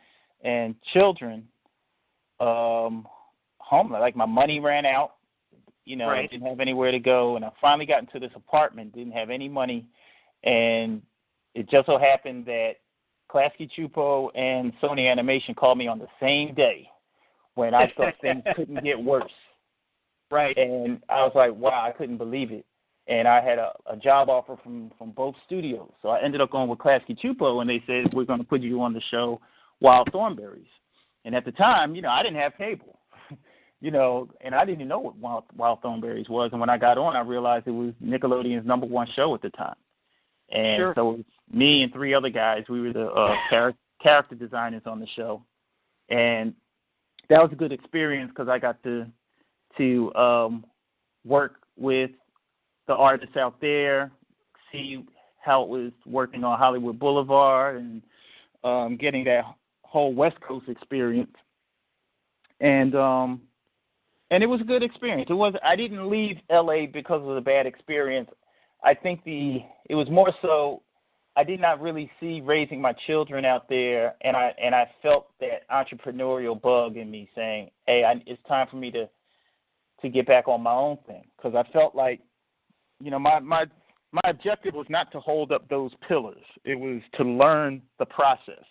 and children. Home, like my money ran out. You know, I didn't have anywhere to go, and I finally got into this apartment. Didn't have any money, and it just so happened that Klasky Chupo and Sony Animation called me on the same day when I thought things couldn't get worse. Right. And I was like, wow, I couldn't believe it. And I had a job offer from both studios. So I ended up going with Klasky Chupo, and they said, we're going to put you on the show Wild Thornberrys. And at the time, you know, I didn't have cable. You know, and I didn't even know what Wild Thornberrys was. And when I got on, I realized it was Nickelodeon's #1 show at the time. And so it was me and 3 other guys. We were the character designers on the show. And that was a good experience because I got to work with the artists out there, see how it was working on Hollywood Boulevard, and getting that whole West Coast experience. And it was a good experience. I didn't leave LA because of the bad experience. I think it was more so I did not really see raising my children out there, and I felt that entrepreneurial bug in me saying, hey, it's time for me to get back on my own thing, because I felt like, you know, my objective was not to hold up those pillars. It was to learn the process,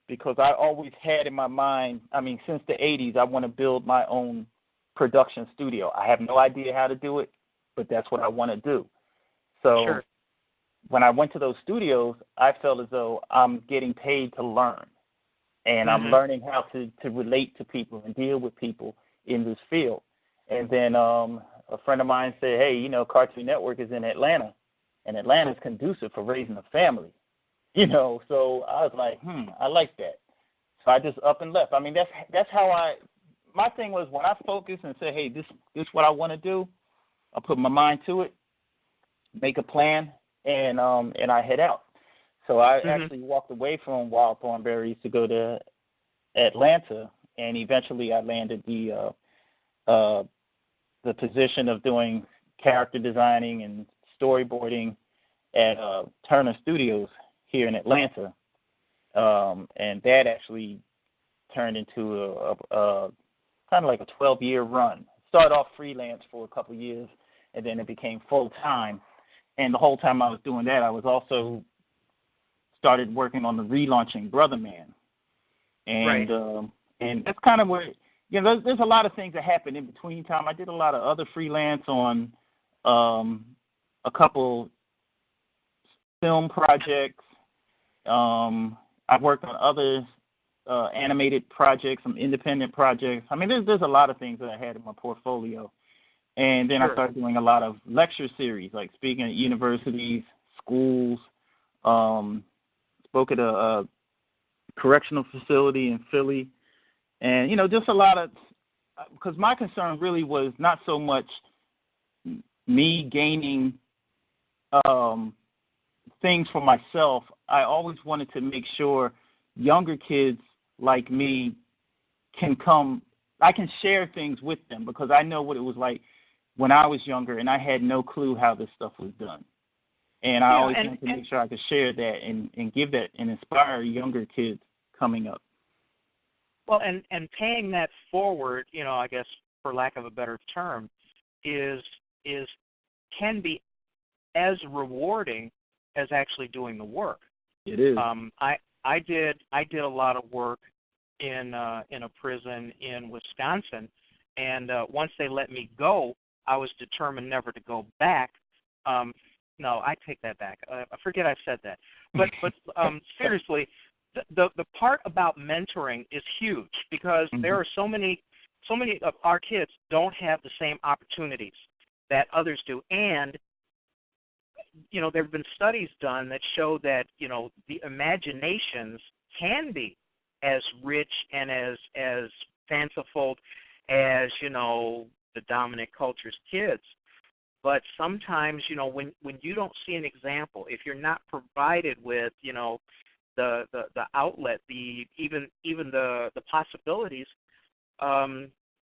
because I always had in my mind, I mean, since the 80s, I want to build my own production studio. I have no idea how to do it, but that's what I want to do. So when I went to those studios, I felt as though I'm getting paid to learn, and I'm learning how to relate to people and deal with people in this field. And then a friend of mine said, hey, you know, Cartoon Network is in Atlanta, and Atlanta's conducive for raising a family. You know, so I was like, I like that. So I just up and left. I mean, that's how my thing was, when I focus and say, hey, this is what I want to do, I put my mind to it, make a plan, and I head out. So I actually walked away from Wild Thornberrys to go to Atlanta, and eventually I landed the position of doing character designing and storyboarding at Turner Studios here in Atlanta, and that actually turned into a kind of like a 12-year run. Started off freelance for a couple of years, and then it became full-time. And the whole time I was doing that, I was also started working on the relaunching BROTHERMAN. And that's kind of where, you know, there's a lot of things that happened in between time. I did a lot of other freelance on a couple film projects. I've worked on other animated projects, some independent projects. I mean, there's a lot of things that I had in my portfolio. And then Sure. I started doing a lot of lecture series, like speaking at universities, schools, spoke at a correctional facility in Philly. And, just a lot of, because my concern really was not so much me gaining things for myself. I always wanted to make sure younger kids like me I can share things with them, because I know what it was like when I was younger and I had no clue how this stuff was done. And I always wanted to make sure I could share that and give that and inspire younger kids coming up. Well, and paying that forward, I guess for lack of a better term, can be as rewarding as actually doing the work. It is. I did a lot of work in a prison in Wisconsin, and once they let me go, I was determined never to go back. No, I take that back. I forget I said that. But seriously, the part about mentoring is huge, because there are so many of our kids don't have the same opportunities that others do. And there have been studies done that show that, the imaginations can be as rich and as fanciful as, the dominant culture's kids. But sometimes, when you don't see an example, if you're not provided with, the outlet, even the possibilities,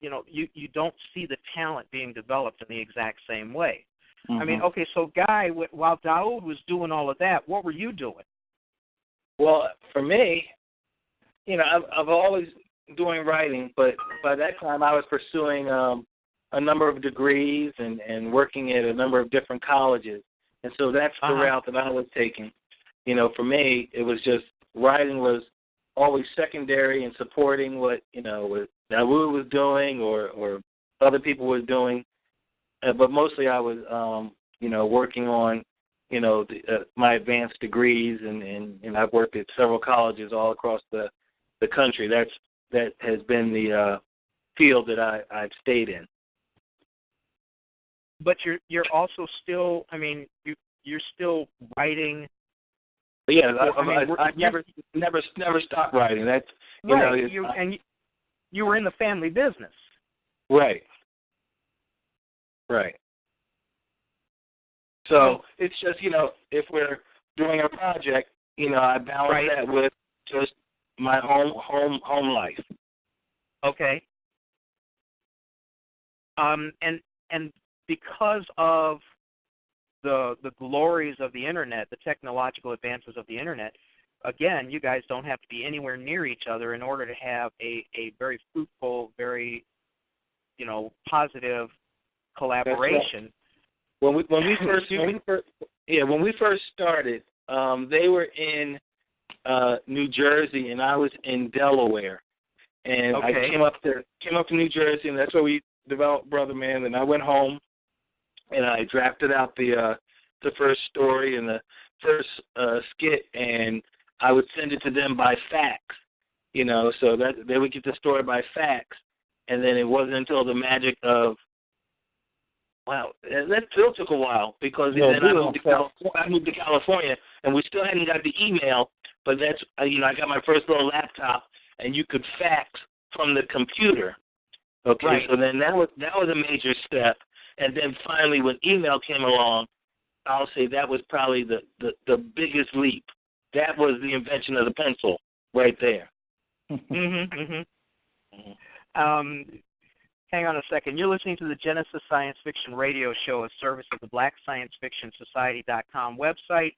you don't see the talent being developed in the exact same way. I mean, okay, so Guy, while Dawud was doing all of that, what were you doing? Well, for me, I've always doing writing, but by that time I was pursuing a number of degrees and working at a number of different colleges. And so that's the route that I was taking. For me, it was just writing was always secondary and supporting what, what Dawud was doing or other people was doing. But mostly I was, working on, my advanced degrees, and I've worked at several colleges all across the country. That has been the field that I've stayed in. But you're also still, you're still writing. But yeah, I never stopped writing. That's right. You were in the family business. Right. Right. So it's just, if we're doing a project, I balance that with just my home life. Okay. And because of the glories of the internet, the technological advances of the internet, again, you guys don't have to be anywhere near each other in order to have a very fruitful, very, positive collaboration. When we first started, they were in New Jersey and I was in Delaware, and I came up to New Jersey, and that's where we developed BROTHERMAN. And I went home and I drafted out the first story and the first skit, and I would send it to them by fax, so that they would get the story by fax. And then it wasn't until the magic of, wow, that still took a while, because then I moved to California, and we still hadn't got the email, but that's, I got my first little laptop, and you could fax from the computer. Okay, right. So then that was a major step. And then finally, when email came along, I'll say that was probably the biggest leap. That was the invention of the pencil right there. Hang on a second. You're listening to the Genesis Science Fiction Radio Show, a service of the BlackScienceFictionSociety.com website,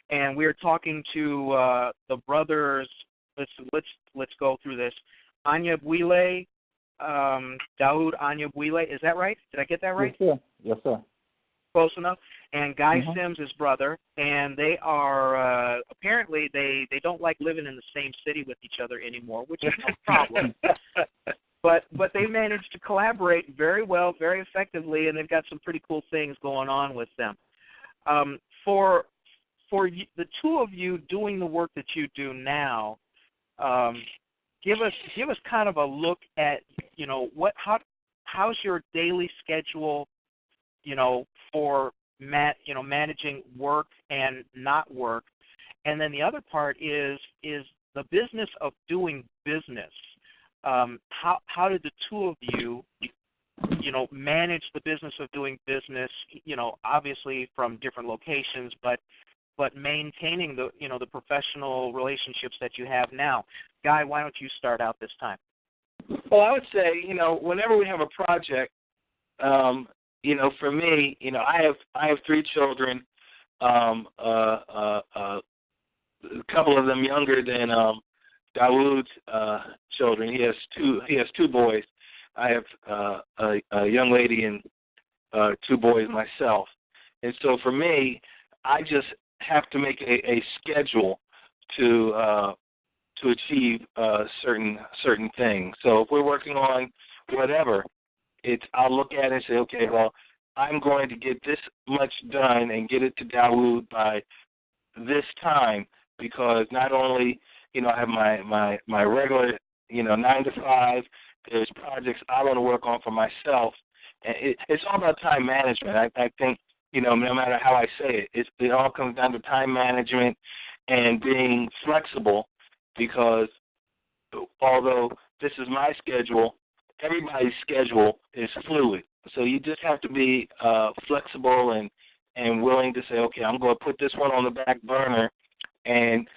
and we're talking to the brothers. Let's go through this. Anyabwile, Dawud Anyabwile. Is that right? Did I get that right? Yes, sir. Close enough. And Guy Sims, his brother, and they are apparently they don't like living in the same city with each other anymore, which is no problem. But they managed to collaborate very well, very effectively, and they've got some pretty cool things going on with them. For you, the two of you doing the work that you do now, give us kind of a look at how's your daily schedule, for managing work and not work? And then the other part is the business of doing business. How did the two of you, manage the business of doing business, obviously from different locations, but maintaining the professional relationships that you have now? Guy, why don't you start out this time? Well, I would say, whenever we have a project, for me, I have 3 children, a couple of them younger than Dawud's children. He has 2 boys. I have a young lady and 2 boys myself. And so for me, I just have to make a schedule to achieve certain things. So if we're working on whatever, I'll look at it and say, okay, well, I'm going to get this much done and get it to Dawud by this time, because not only I have my regular 9 to 5. There's projects I want to work on for myself, and it's all about time management. I think no matter how I say it, it all comes down to time management and being flexible, because although this is my schedule, everybody's schedule is fluid. So you just have to be flexible and willing to say, okay, I'm going to put this one on the back burner. And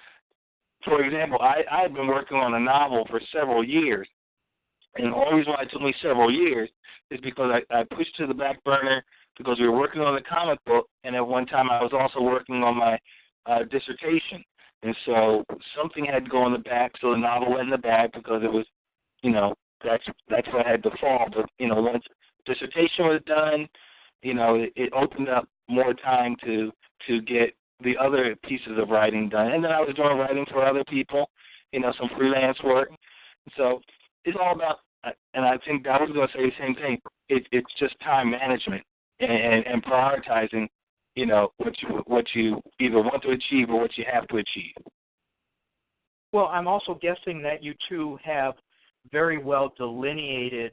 for example, I've been working on a novel for several years. And the only reason why it took me several years is because I pushed to the back burner because we were working on the comic book, and at one time I was also working on my dissertation. And so something had to go in the back, so the novel went in the back because it was, that's what had to fall. But, once dissertation was done, it opened up more time to get the other pieces of writing done. And then I was doing writing for other people, some freelance work. So it's all about, and I think I was going to say the same thing, it's just time management and prioritizing, what you either want to achieve or what you have to achieve. Well, I'm also guessing that you two have very well delineated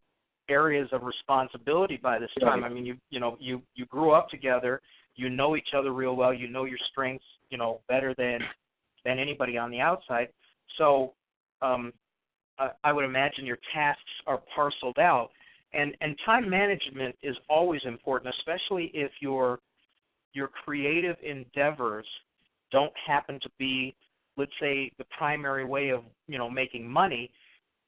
areas of responsibility by this time. I mean, you grew up together, you know each other real well, you know your strengths, better than anybody on the outside. So I would imagine your tasks are parceled out, and time management is always important, especially if your creative endeavors don't happen to be, let's say, the primary way of making money.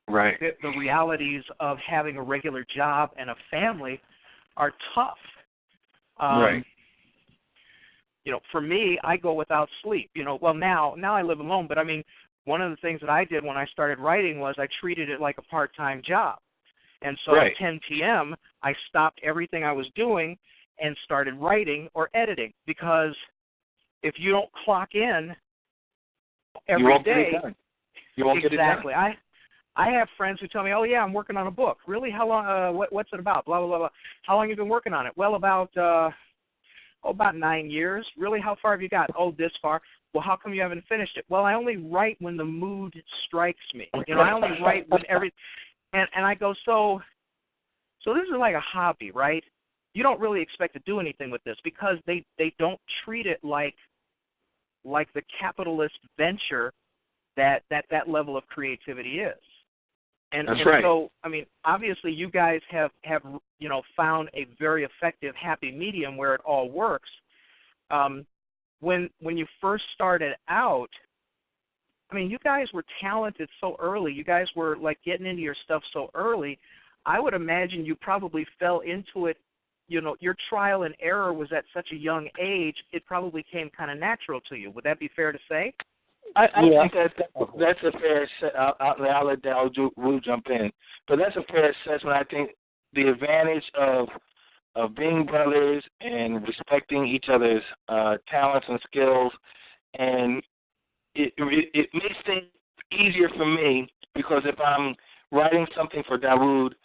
Right. The realities of having a regular job and a family are tough. Right. For me, I go without sleep. Well, now I live alone, but I mean, one of the things that I did when I started writing was I treated it like a part-time job. And so right. At 10 p.m., I stopped everything I was doing and started writing or editing, because if you don't clock in every day, you won't get it done. Exactly. I have friends who tell me, "Oh yeah, I'm working on a book." Really? How long? What's it about? Blah blah blah blah. How long have you been working on it? Well, about 9 years. Really? How far have you got? Oh, this far. Well, how come you haven't finished it? Well, I only write when the mood strikes me. I only write when and I go, so this is like a hobby, right? You don't really expect to do anything with this, because they don't treat it like the capitalist venture that level of creativity is. That's right. So, I mean, obviously you guys have found a very effective happy medium where it all works. When you first started out, I mean, you guys were talented so early. You guys were like getting into your stuff so early. I would imagine you probably fell into it. Your trial and error was at such a young age, it probably came kind of natural to you. Would that be fair to say? I think that's a fair assessment. I'll let Dawud jump in. But that's a fair assessment. I think the advantage of being brothers and respecting each other's talents and skills, and it makes things easier for me, because if I'm writing something for Dawud,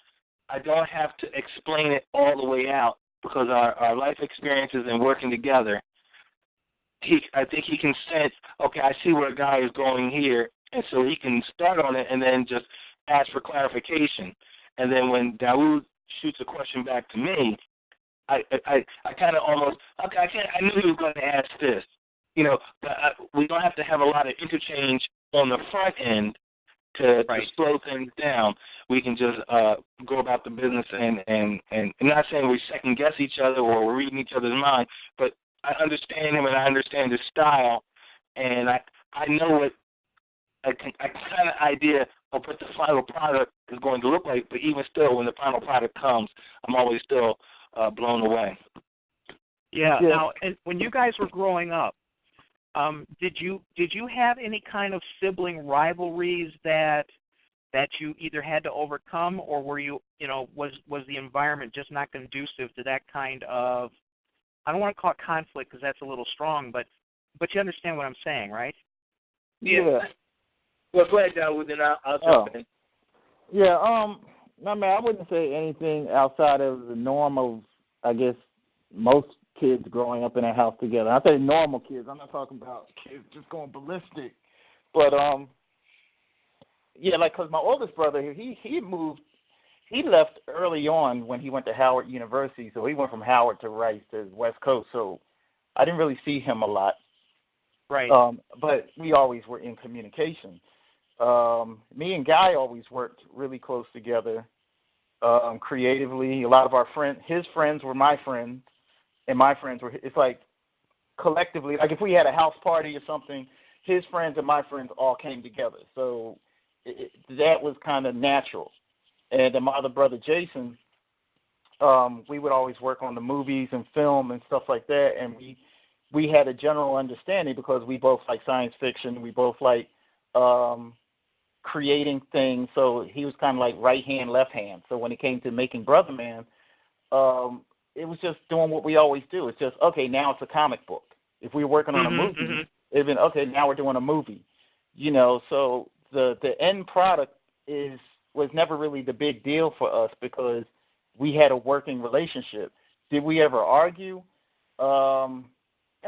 I don't have to explain it all the way out, because our life experiences and working together, I think he can sense, okay, I see where a guy is going here, and so he can start on it and then just ask for clarification. And then when Dawud shoots a question back to me, I kind of almost, okay, I knew he was going to ask this. You know, but we don't have to have a lot of interchange on the front end to slow things down. We can just go about the business and not saying we second guess each other or we're reading each other's mind, but I understand him and I understand his style, and I know what a kind of idea of what the final product is going to look like. But even still, when the final product comes, I'm always still blown away. Yeah. Now, and when you guys were growing up, did you have any kind of sibling rivalries that you either had to overcome, or were you was the environment just not conducive to that kind of, I don't want to call it conflict because that's a little strong, but you understand what I'm saying, right? Yeah. Well, go ahead, Dawud, and I'll jump in. Yeah. I mean, I wouldn't say anything outside of the norm of, I guess, most kids growing up in a house together. I say normal kids. I'm not talking about kids just going ballistic. But, yeah, like, because my oldest brother, he moved, he left early on when he went to Howard University. So he went from Howard to Rice to West Coast. So I didn't really see him a lot. Right. But we always were in communication. Me and Guy always worked really close together, creatively. A lot of his friends were my friends, and my friends were, it's like collectively, like if we had a house party or something, his friends and my friends all came together. So that was kind of natural. And then my other brother, Jason, we would always work on the movies and film and stuff like that, and we had a general understanding because we both like science fiction. We both like creating things. So he was kind of like right hand, left hand. So when it came to making BROTHERMAN, it was just doing what we always do. It's just, okay, now it's a comic book. If we were working on a movie, it'd been, okay, now we're doing a movie. So the end product was never really the big deal for us because we had a working relationship. Did we ever argue? I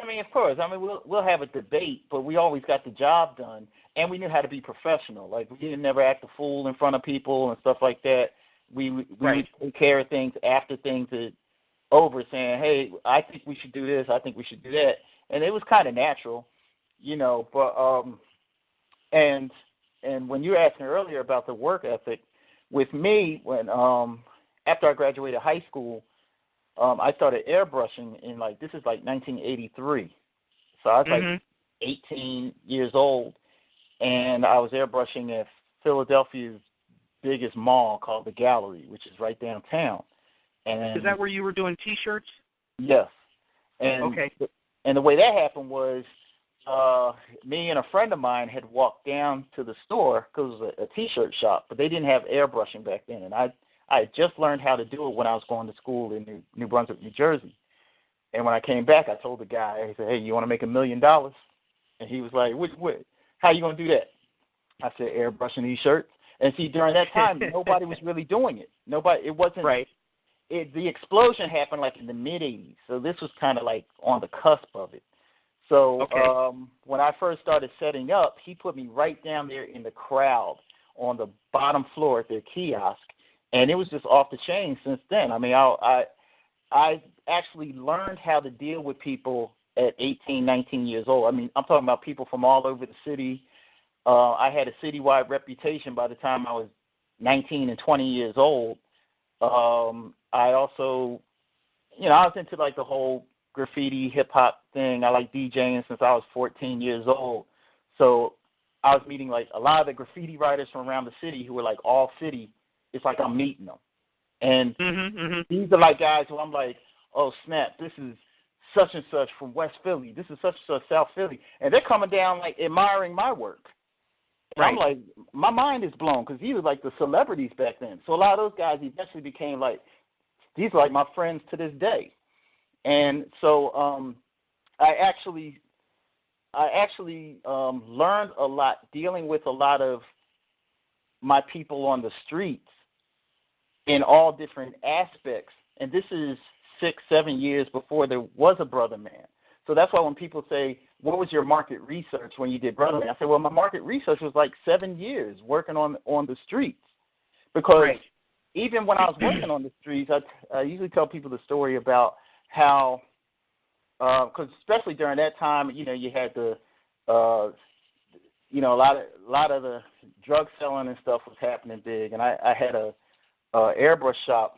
mean, of course. I mean, we'll have a debate, but we always got the job done, and we knew how to be professional. Like, we didn't never act a fool in front of people and stuff like that. We would take care of things after things are over, saying, hey, I think we should do this, I think we should do that. And it was kind of natural, but and when you were asking earlier about the work ethic, with me, when after I graduated high school, I started airbrushing in this is 1983. So I was 18 years old, and I was airbrushing at Philadelphia's biggest mall called the Gallery, which is right downtown. And is that where you were doing T-shirts? Yes. And okay. And the way that happened was me and a friend of mine had walked down to the store because it was a T-shirt shop, but they didn't have airbrushing back then. And I had just learned how to do it when I was going to school in New Brunswick, New Jersey. And when I came back, I told the guy, I said, hey, you want to make $1 million? And he was like, what? How you going to do that? I said, airbrushing these shirts. And see, during that time, nobody was really doing it. It wasn't. Right. The explosion happened in the mid-'80s, so this was kind of on the cusp of it. So when I first started setting up, he put me right down there in the crowd on the bottom floor at their kiosk, and it was just off the chain since then. I mean, I actually learned how to deal with people at 18, 19 years old. I mean, I'm talking about people from all over the city. I had a citywide reputation by the time I was 19 and 20 years old. I also, I was into the whole graffiti hip-hop thing. I like DJing since I was 14 years old. So I was meeting a lot of the graffiti writers from around the city who were all city. It's like I'm meeting them. And these are guys who I'm like, oh, snap, this is such and such from West Philly. This is such and such South Philly. And they're coming down admiring my work. And I'm like, my mind is blown because these were the celebrities back then. So a lot of those guys eventually became these are my friends to this day. And so I actually learned a lot dealing with a lot of my people on the streets in all different aspects. And this is 6-7 years before there was a BROTHERMAN. So that's why when people say, what was your market research when you did BROTHERMAN? I said, well, my market research was 7 years working on the streets. Because even when I was working on the streets, I usually tell people the story about how, because especially during that time, you had the, a lot of the drug selling and stuff was happening big, and I had a airbrush shop.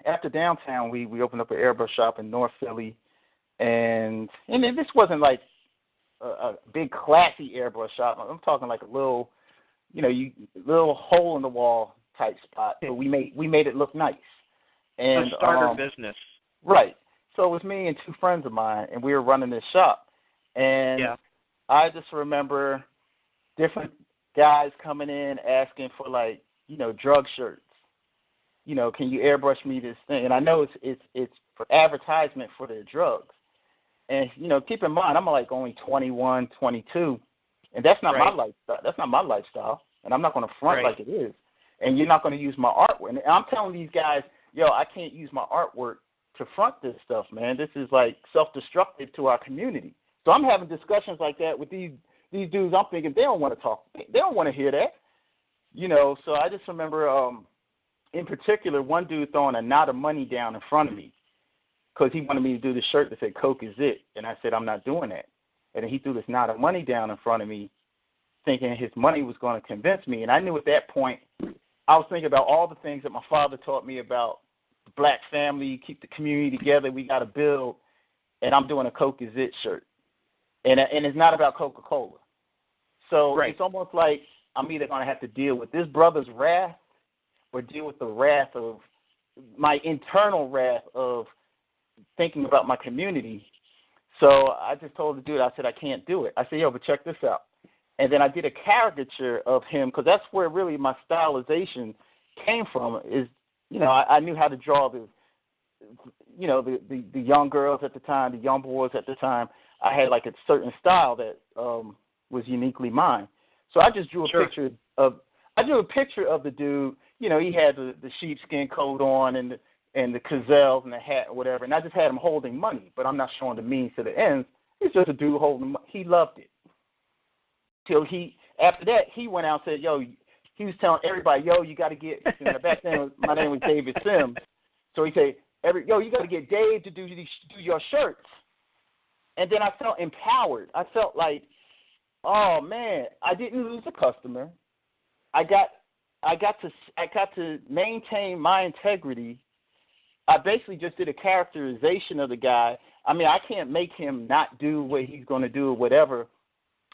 After downtown, we opened up an airbrush shop in North Philly, and this wasn't like a big classy airbrush shop. I'm talking like a little, little hole in the wall type spot. But we made it look nice. And a starter business. Right. So it was me and two friends of mine, and we were running this shop. And I just remember different guys coming in asking for drug shirts. Can you airbrush me this thing? And I know it's for advertisement for their drugs. And keep in mind, I'm like only 21, 22, and that's not my lifestyle. That's not my lifestyle, and I'm not going to front like it is. And you're not going to use my artwork. And I'm telling these guys, I can't use my artwork to front this stuff, man. This is like self-destructive to our community. So I'm having discussions like that with these dudes. I'm thinking they don't want to talk. They don't want to hear that, So I just remember, in particular, one dude throwing a knot of money down in front of me because he wanted me to do the shirt that said "Coke is it," and I said I'm not doing that. And then he threw this knot of money down in front of me, thinking his money was going to convince me. And I knew at that point, I was thinking about all the things that my father taught me about the black family, keep the community together, we got to build, and I'm doing a Coke is it shirt. And it's not about Coca-Cola. So it's almost like I'm either going to have to deal with this brother's wrath or deal with the wrath of my internal wrath of thinking about my community. So I just told the dude, I said, I can't do it. I said, but check this out. And then I did a caricature of him because that's where really my stylization came from is, I knew how to draw the young girls at the time, the young boys at the time. I had like a certain style that was uniquely mine. So I just drew a picture of the dude. He had the sheepskin coat on and the gazelles and the hat or whatever, and I just had him holding money, but I'm not showing the means to the ends. He's just a dude holding money. He loved it. Till after that, he went out and said, he was telling everybody, you got to get, back then my name was David Sims, so he said, you got to get Dave to do your shirts. And then I felt empowered. I felt like, oh man, I didn't lose a customer. I got to maintain my integrity. I basically just did a characterization of the guy. I mean, I can't make him not do what he's going to do or whatever,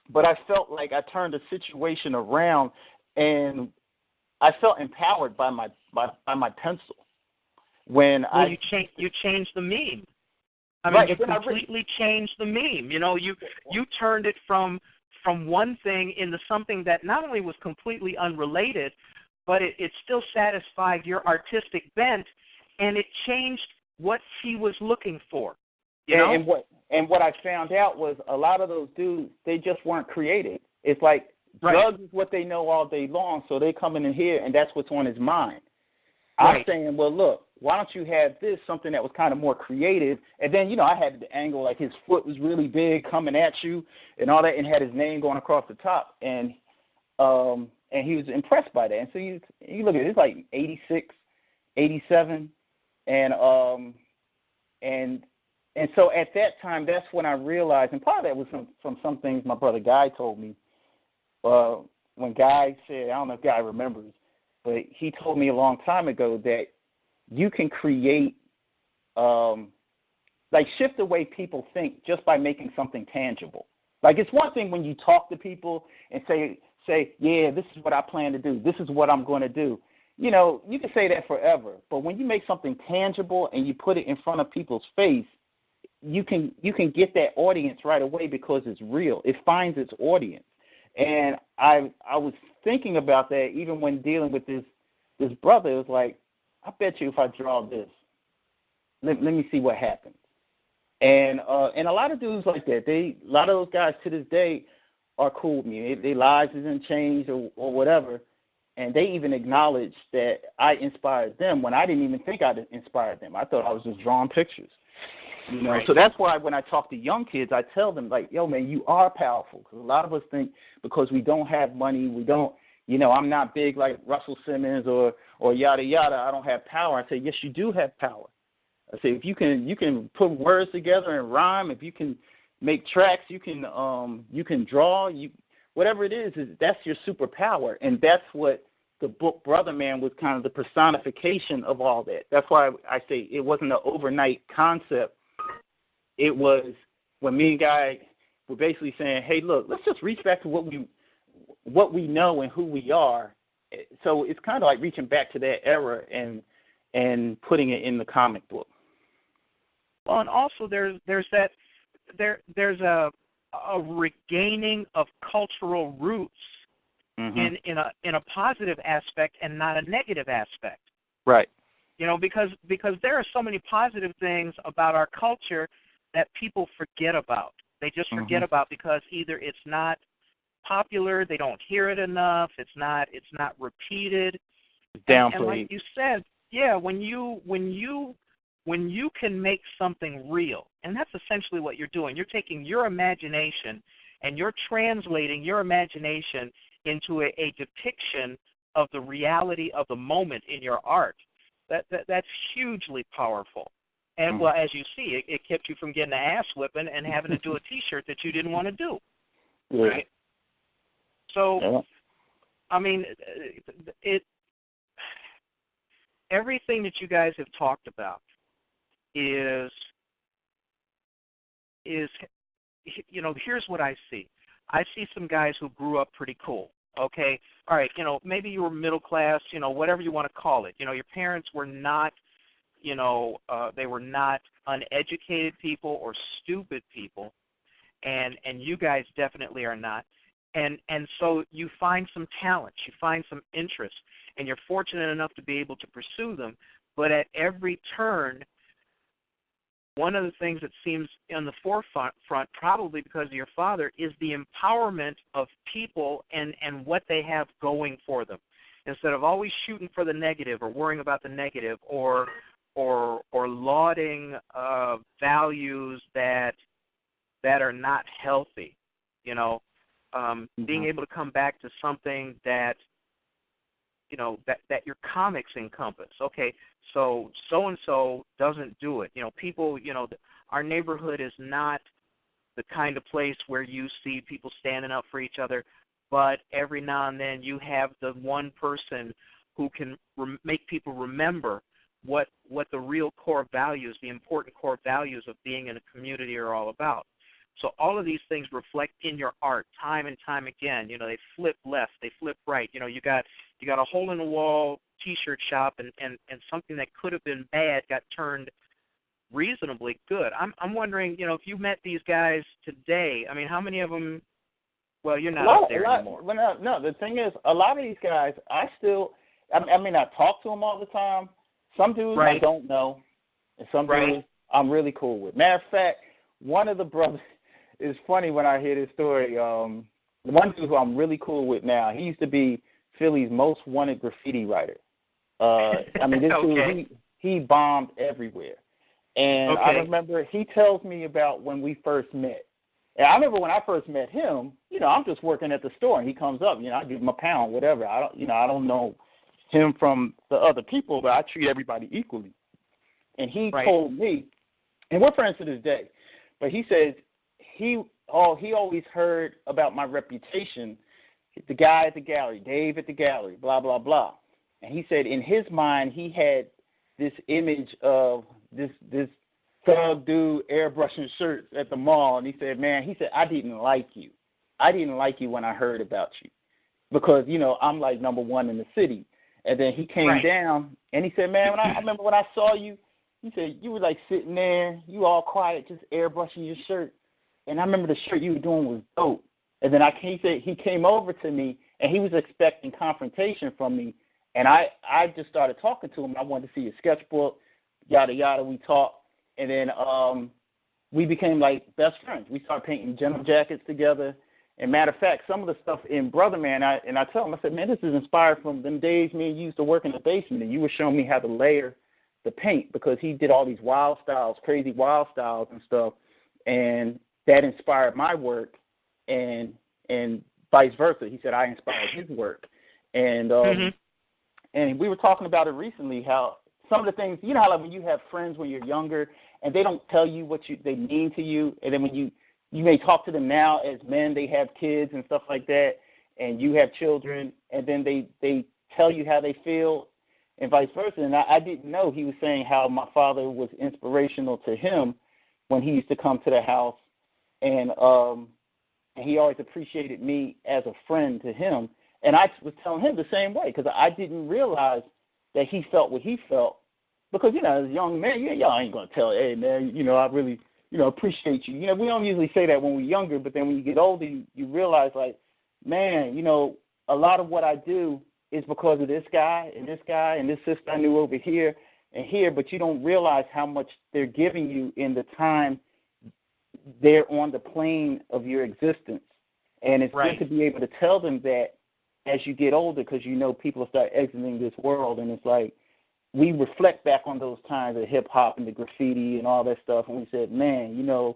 but I felt like I turned the situation around, and I felt empowered by my pencil. You changed the meme. I mean, you completely changed the meme. You turned it from one thing into something that not only was completely unrelated, but it still satisfied your artistic bent, and it changed what he was looking for. And what I found out was a lot of those dudes, they just weren't creative. It's like drugs is what they know all day long, so they come in here, and that's what's on his mind. I'm saying, well, look, why don't you have this, something that was kind of more creative? And then, I had the angle, like his foot was really big coming at you and all that, and had his name going across the top. And he was impressed by that. And so you look at it, it's like 86, 87. And so at that time, that's when I realized, and part of that was from some things my brother Guy told me. When Guy said, I don't know if Guy remembers, but he told me a long time ago that you can create, shift the way people think just by making something tangible. Like, it's one thing when you talk to people and say, yeah, this is what I plan to do. This is what I'm going to do. You can say that forever. But when you make something tangible and you put it in front of people's face, you can get that audience right away because it's real. It finds its audience. And I was thinking about that even when dealing with this brother. It was like, I bet you if I draw this, let me see what happens. And a lot of dudes like that, a lot of those guys to this day are cool with me. Their lives isn't changed or whatever. And they even acknowledge that I inspired them when I didn't even think I'd inspired them. I thought I was just drawing pictures. So that's why when I talk to young kids, I tell them, like, yo, man, you are powerful. Because a lot of us think because we don't have money, we don't, I'm not big like Russell Simmons or or yada yada, I don't have power. I say, yes, you do have power. I say, if you can put words together and rhyme, if you can make tracks, you can draw, whatever it is that's your superpower, and that's what the book Brother Man was kind of the personification of all that. That's why I say it wasn't an overnight concept. It was when me and Guy were basically saying, hey, look, let's just reach back to what we know and who we are. So it's kind of like reaching back to that era and putting it in the comic book. Well, and also there's a regaining of cultural roots in a positive aspect and not a negative aspect. Right. You know, because there are so many positive things about our culture that people forget about. They just forget about because either it's not popular, they don't hear it enough, it's not repeated. Downplayed. And like you said, yeah, when you can make something real, and that's essentially what you're doing. You're taking your imagination and you're translating your imagination into a depiction of the reality of the moment in your art. That's hugely powerful. And, well, as you see, it kept you from getting an ass whipping and having to do a T-shirt that you didn't want to do. Yeah. Right? So, I mean, everything that you guys have talked about is, you know, here's what I see. I see some guys who grew up pretty cool, okay? All right, you know, maybe you were middle class, you know, whatever you want to call it. You know, your parents were not, you know, they were not uneducated people or stupid people, and you guys definitely are not. And so you find some talent, you find some interest, and you're fortunate enough to be able to pursue them. But at every turn, one of the things that seems in the forefront, probably because of your father, is the empowerment of people and what they have going for them. Instead of always shooting for the negative or worrying about the negative or lauding values that are not healthy, you know, being able to come back to something that, you know, that your comics encompass. Okay, so-and-so doesn't do it. You know, people, you know, our neighborhood is not the kind of place where you see people standing up for each other, but every now and then you have the one person who can make people remember what the real core values, the important core values of being in a community are all about. So all of these things reflect in your art time and time again. You know, they flip left, they flip right. You know, you got a hole in the wall T-shirt shop, and something that could have been bad got turned reasonably good. I'm wondering, you know, if you met these guys today, I mean, how many of them? Well, you're not up there anymore. Well, no, the thing is, a lot of these guys, I mean, I talk to them all the time. Some dudes I don't know, and some dudes I'm really cool with. Matter of fact, one of the brothers. It's funny when I hear this story. The one dude who I'm really cool with now, he used to be Philly's most wanted graffiti writer. I mean, this dude, he bombed everywhere. And I remember he tells me about when we first met. And I remember when I first met him, you know, I'm just working at the store, and he comes up, you know, I give him a pound, whatever. I don't know him from the other people, but I treat everybody equally. And he told me, and we're friends to this day, but he says, he always heard about my reputation, the guy at the gallery, Dave at the gallery, blah, blah, blah. And he said in his mind he had this image of this thug dude airbrushing shirts at the mall. And he said, man, I didn't like you. I didn't like you when I heard about you because, you know, I'm like number one in the city. And then he came down and he said, man, I remember when I saw you, he said, you were like sitting there, you all quiet, just airbrushing your shirt. And I remember the shirt you were doing was dope. And then he said he came over to me, and he was expecting confrontation from me. And I just started talking to him. I wanted to see his sketchbook, yada, yada. We talked. And then we became, like, best friends. We started painting denim jackets together. And matter of fact, some of the stuff in Brother Man, I tell him, I said, man, this is inspired from them days me and you used to work in the basement, and you were showing me how to layer the paint because he did all these wild styles, crazy wild styles and stuff. And that inspired my work, and vice versa. He said I inspired his work, and and we were talking about it recently, how some of the things, you know how like when you have friends when you're younger and they don't tell you what they mean to you, and then when you may talk to them now as men, they have kids and stuff like that, and you have children, and then they tell you how they feel and vice versa. And I didn't know he was saying how my father was inspirational to him when he used to come to the house, and he always appreciated me as a friend to him. And I was telling him the same way because I didn't realize that he felt what he felt. Because, you know, as a young man, y'all ain't going to tell, hey, man, you know, I really, you know, appreciate you. You know, we don't usually say that when we're younger, but then when you get older, you realize, like, man, you know, a lot of what I do is because of this guy and this guy and this sister I knew over here and here, but you don't realize how much they're giving you in the time they're on the plane of your existence. And it's good to be able to tell them that as you get older, because you know people start exiting this world, and it's like we reflect back on those times of hip-hop and the graffiti and all that stuff, and we said, man, you know,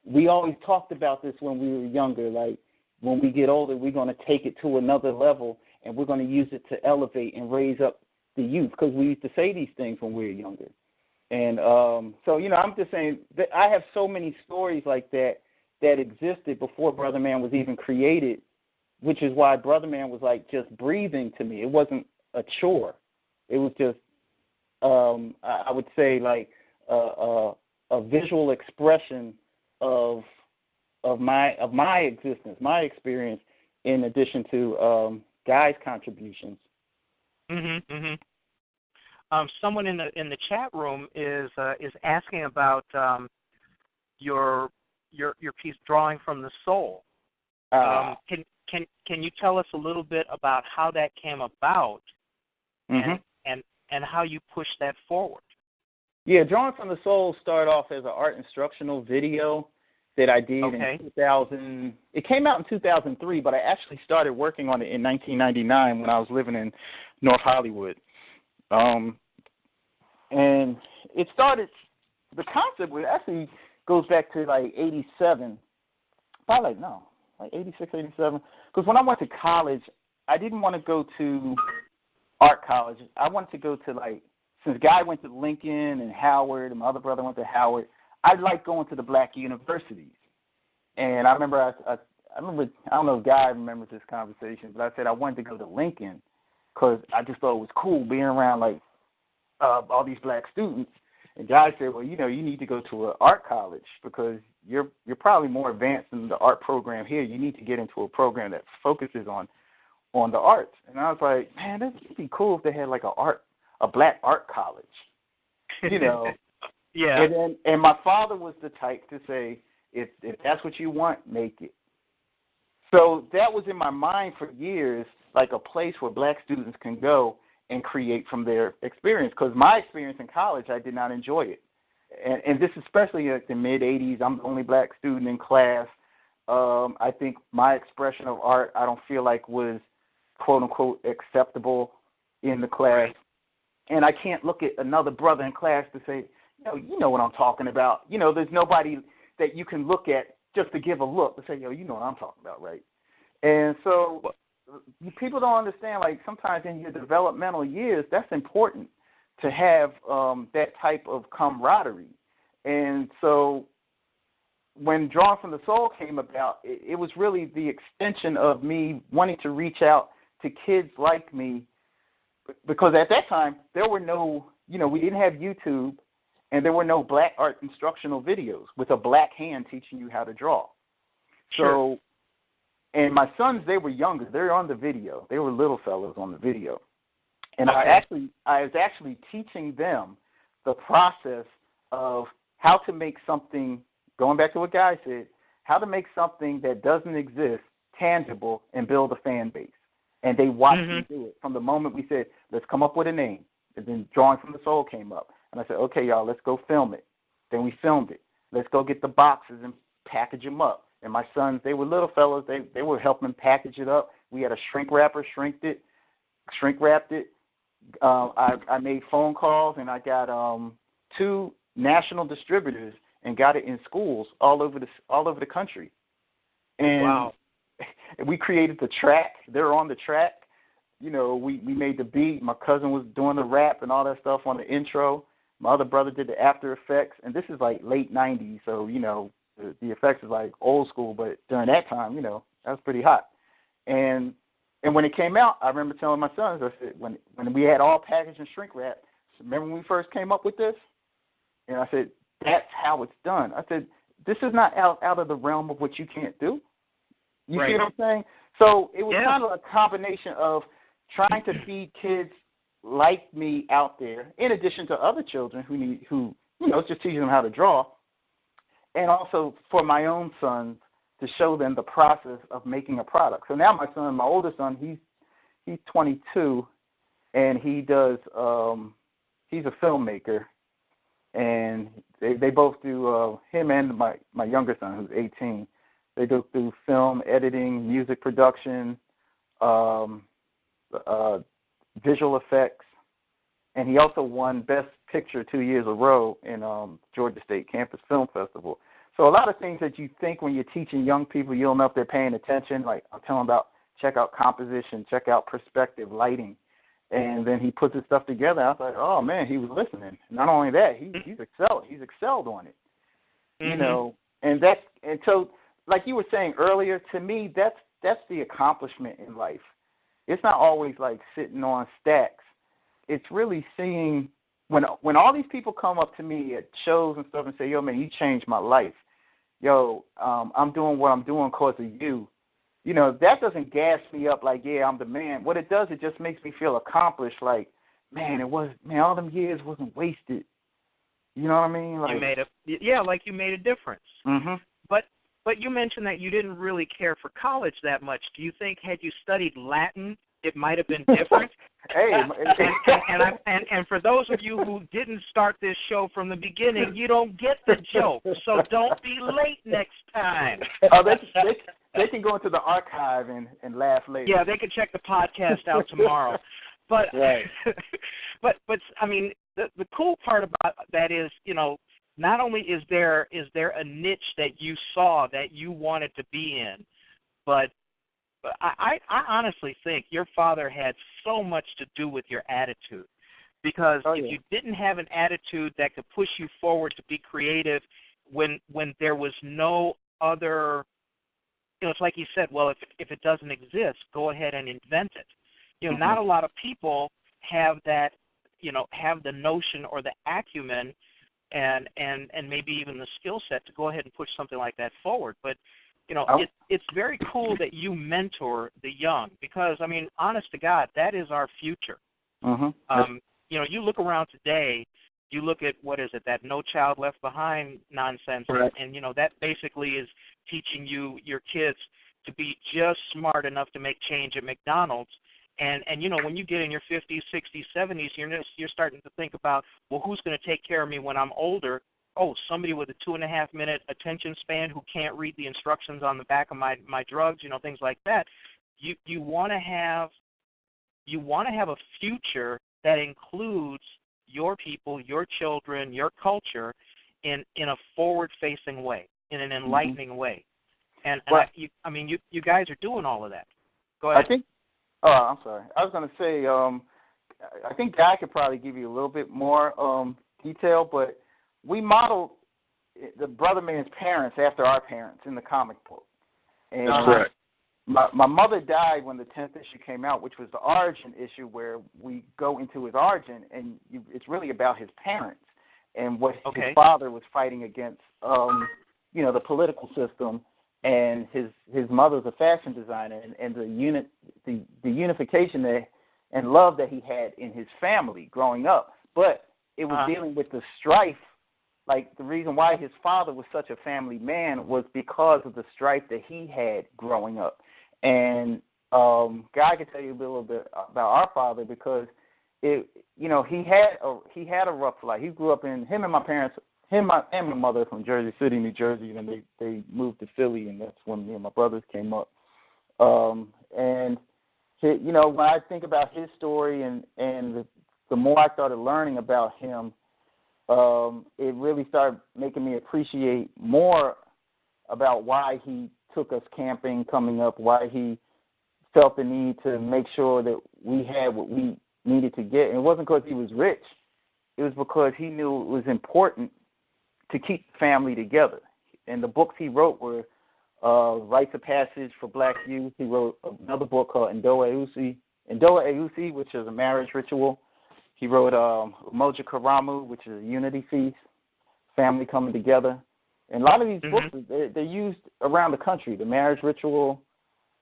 we always talked about this when we were younger, like when we get older, we're going to take it to another level, and we're going to use it to elevate and raise up the youth, because we used to say these things when we were younger. And so, you know, I'm just saying that I have so many stories like that existed before Brother Man was even created, which is why Brother Man was like just breathing to me. It wasn't a chore. It was just, I would say, like a visual expression of my existence, my experience, in addition to Guy's contributions. Someone in the chat room is asking about your piece, Drawing from the Soul. Can you tell us a little bit about how that came about and how you pushed that forward? Yeah, Drawing from the Soul started off as an art instructional video that I did in 2000. It came out in 2003, but I actually started working on it in 1999 when I was living in North Hollywood. And it started, the concept actually goes back to like 87, probably like 86, 87. Because when I went to college, I didn't want to go to art college. I wanted to go to, like, since Guy went to Lincoln and Howard and my other brother went to Howard, I liked going to the black universities. And I remember, I don't know if Guy remembers this conversation, but I said I wanted to go to Lincoln because I just thought it was cool being around, like, all these black students. And Guy said, well, you know, you need to go to an art college because you're probably more advanced in the art program here. You need to get into a program that focuses on the arts. And I was like, man, this would be cool if they had like a black art college, you know. Yeah. And my father was the type to say, if that's what you want, make it. So that was in my mind for years, like a place where black students can go and create from their experience. Because my experience in college, I did not enjoy it. And this especially at the mid-'80s, I'm the only black student in class. I think my expression of art, I don't feel like was, quote-unquote, acceptable in the class. And I can't look at another brother in class to say, you know what I'm talking about. You know, there's nobody that you can look at just to give a look to say, you know what I'm talking about, right? And so people don't understand, like, sometimes in your developmental years, that's important to have that type of camaraderie. And so when Drawn from the Soul came about, it was really the extension of me wanting to reach out to kids like me, because at that time, there were no, we didn't have YouTube, and there were no black art instructional videos with a black hand teaching you how to draw. Sure. So, and my sons, they were younger. They're on the video. They were little fellows on the video. And I was actually teaching them the process of how to make something, going back to what Guy said, how to make something that doesn't exist tangible and build a fan base. And they watched me do it from the moment we said, let's come up with a name. And then Drawing from the Soul came up. And I said, okay, y'all, let's go film it. Then we filmed it. Let's go get the boxes and package them up. And my sons, they were little fellows. They were helping package it up. We had a shrink wrapper, shrink wrapped it. I made phone calls, and I got 2 national distributors and got it in schools all over the country. And wow. We created the track. They're on the track. we made the beat. My cousin was doing the rap and all that stuff on the intro. My other brother did the after effects, and this is like late 90s, so, the effects is like old school, but during that time, that was pretty hot. And when it came out, I remember telling my sons, I said, when we had all packaged and shrink wrap, remember when we first came up with this? And I said, that's how it's done. I said, this is not out of the realm of what you can't do. You see what I'm saying? So it was kind of a combination of trying to feed kids like me out there, in addition to other children who just teaching them how to draw, and also for my own sons to show them the process of making a product. So now my oldest son, he's 22, and he does he's a filmmaker, and they both do him and my younger son, who's 18. They do film editing, music production, visual effects, and he also won Best Picture 2 years in a row in Georgia State Campus Film Festival. So a lot of things that you think when you're teaching young people, you don't know if they're paying attention. Like I'm telling them about, check out composition, check out perspective, lighting, and then he puts his stuff together. I was like, oh man, he was listening. Not only that, he's excelled on it. And so like you were saying earlier, to me, that's the accomplishment in life. It's not always like sitting on stacks. It's really seeing when all these people come up to me at shows and stuff and say, yo, man, you changed my life. Yo, I'm doing what I'm doing because of you. That doesn't gas me up like, yeah, I'm the man. What it does, it just makes me feel accomplished. Like, man, all them years wasn't wasted. You know what I mean? Like, you made a difference. Mm-hmm. But you mentioned that you didn't really care for college that much. Do you think had you studied Latin, it might have been different? And for those of you who didn't start this show from the beginning, you don't get the joke. So don't be late next time. Oh, they can go into the archive and laugh later. Yeah, they can check the podcast out tomorrow. But but I mean, the cool part about that is, not only is there a niche that you saw that you wanted to be in, but I honestly think your father had so much to do with your attitude. Because if you didn't have an attitude that could push you forward to be creative when there was no other, it's like you said, well, if it doesn't exist, go ahead and invent it. Not a lot of people have that, have the notion or the acumen and maybe even the skill set to go ahead and push something like that forward. But, it's very cool that you mentor the young because, I mean, honest to God, that is our future. Mm-hmm. You look around today, you look at, what is it, that No Child Left Behind nonsense, and that basically is teaching your kids to be just smart enough to make change at McDonald's. And when you get in your 50s, 60s, 70s, you're starting to think about, well, who's going to take care of me when I'm older? Oh, somebody with a 2.5-minute attention span who can't read the instructions on the back of my drugs, things like that. You want to have a future that includes your people, your children, your culture in a forward-facing way, in an enlightening way. And you guys are doing all of that. Go ahead. I'm sorry. I was going to say, I think Guy could probably give you a little bit more detail, but we modeled the BROTHERMAN's parents after our parents in the comic book. And that's right. My mother died when the 10th issue came out, which was the origin issue where we go into his origin, and it's really about his parents and what his father was fighting against, the political system, and his mother's a fashion designer, and the unification and love that he had in his family growing up. But it was dealing with the strife. Like, the reason why his father was such a family man was because of the strife that he had growing up. And Guy can tell you a little bit about our father because he had a rough life. He grew up in him and my mother from Jersey City, New Jersey, and then they moved to Philly, and that's when me and my brothers came up. When I think about his story and the more I started learning about him, it really started making me appreciate more about why he took us camping coming up, why he felt the need to make sure that we had what we needed to get. And it wasn't because he was rich. It was because he knew it was important to keep the family together. And the books he wrote were Rites of Passage for Black Youth. He wrote another book called Ndoa Eusi, which is a marriage ritual. He wrote Umoja Karamu, which is a unity feast, family coming together. And a lot of these books, they're used around the country, the marriage ritual.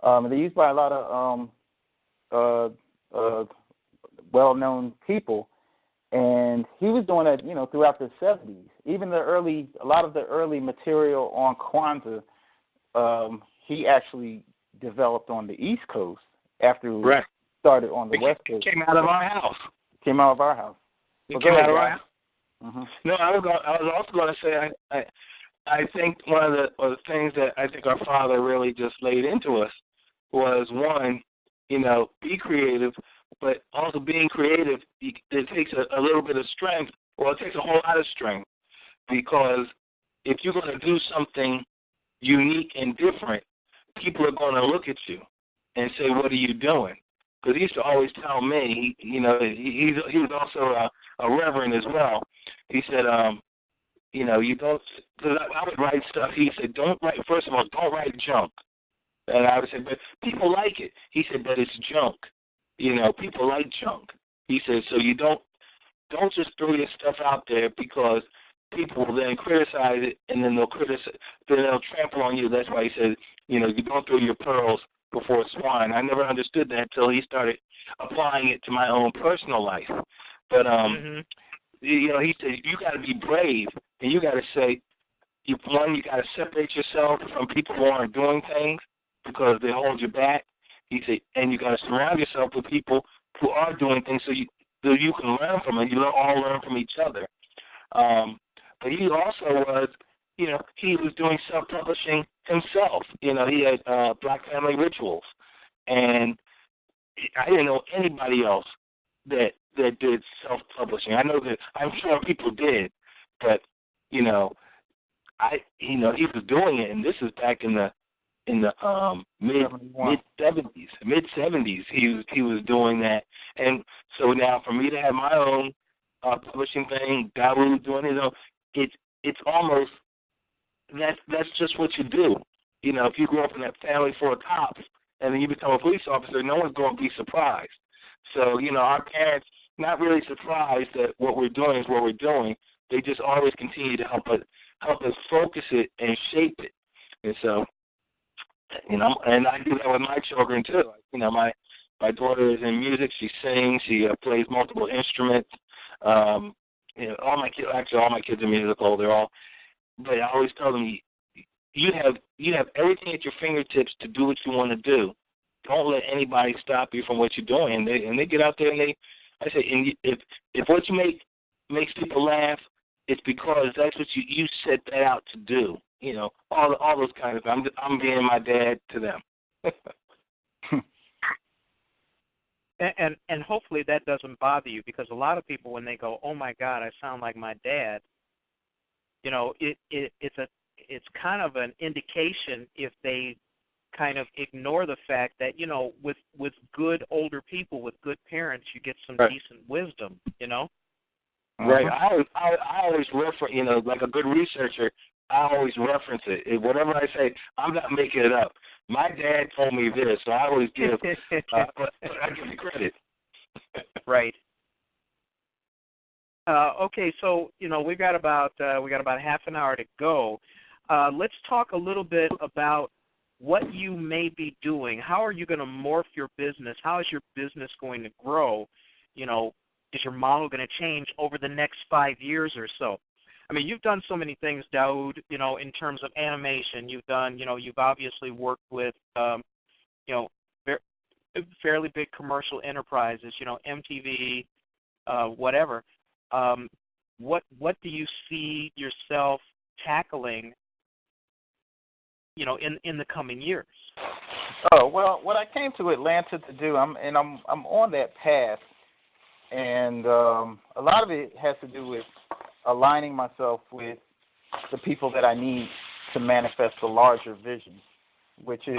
They're used by a lot of well-known people. And he was doing that, throughout the 70s. Even a lot of the early material on Kwanzaa, he actually developed on the East Coast after he started on the West Coast. Came out of our house. Came out of our house. It came out of our house. No, I was also going to say I think one of the things that I think our father really just laid into us was, one, be creative, but also being creative, it takes a little bit of strength, or it takes a whole lot of strength, because if you're going to do something unique and different, people are going to look at you and say, what are you doing? Because he used to always tell me, he was also a reverend as well. He said, you don't, because I would write stuff. He said, first of all, don't write junk. And I would say, but people like it. He said, but it's junk. People like junk. He said, so you don't just throw your stuff out there, because people will then criticize it, and then they'll trample on you. That's why he said, you don't throw your pearls before swine. I never understood that until he started applying it to my own personal life. But he said, you got to be brave, and you got to say, you got to separate yourself from people who aren't doing things because they hold you back. He said, and you got to surround yourself with people who are doing things so you can learn from it. You all learn from each other. But he also was, he was doing self-publishing himself. He had Black Family Rituals, and I didn't know anybody else that did self-publishing. I know that I'm sure people did, but he was doing it, and this is back in the mid 70s. He was doing that, and so now for me to have my own publishing thing, Dawud doing his own, it's almost that's just what you do. If you grow up in that family full of cops and then you become a police officer, no one's going to be surprised. So our parents not really surprised that what we're doing is what we're doing. They just always continue to help us focus it and shape it. And so, and I do that with my children too. My daughter is in music. She sings. She plays multiple instruments. All my kids are musical. They're all. But I always tell them, you have everything at your fingertips to do what you want to do. Don't let anybody stop you from what you're doing. And they get out there and I say, and if what you make makes people laugh, it's because that's what you set that out to do. All those kind of things. I'm being my dad to them. And hopefully that doesn't bother you, because a lot of people, when they go, oh my God, I sound like my dad, it's kind of an indication if they kind of ignore the fact that, with good older people, with good parents, you get some decent wisdom, Right. I always reference, like a good researcher, I always reference it. Whatever I say, I'm not making it up. My dad told me this, so I always give I give the credit. Right. Okay, so we got about half an hour to go. Let's talk a little bit about what you may be doing. How are you going to morph your business? How is your business going to grow? Is your model going to change over the next 5 years or so? I mean, you've done so many things, Dawud, in terms of animation. You've obviously worked with, fairly big commercial enterprises, MTV, whatever. What do you see yourself tackling, in the coming years? Oh, well, what I came to Atlanta to do, I'm on that path, and a lot of it has to do with aligning myself with the people that I need to manifest the larger vision, which is,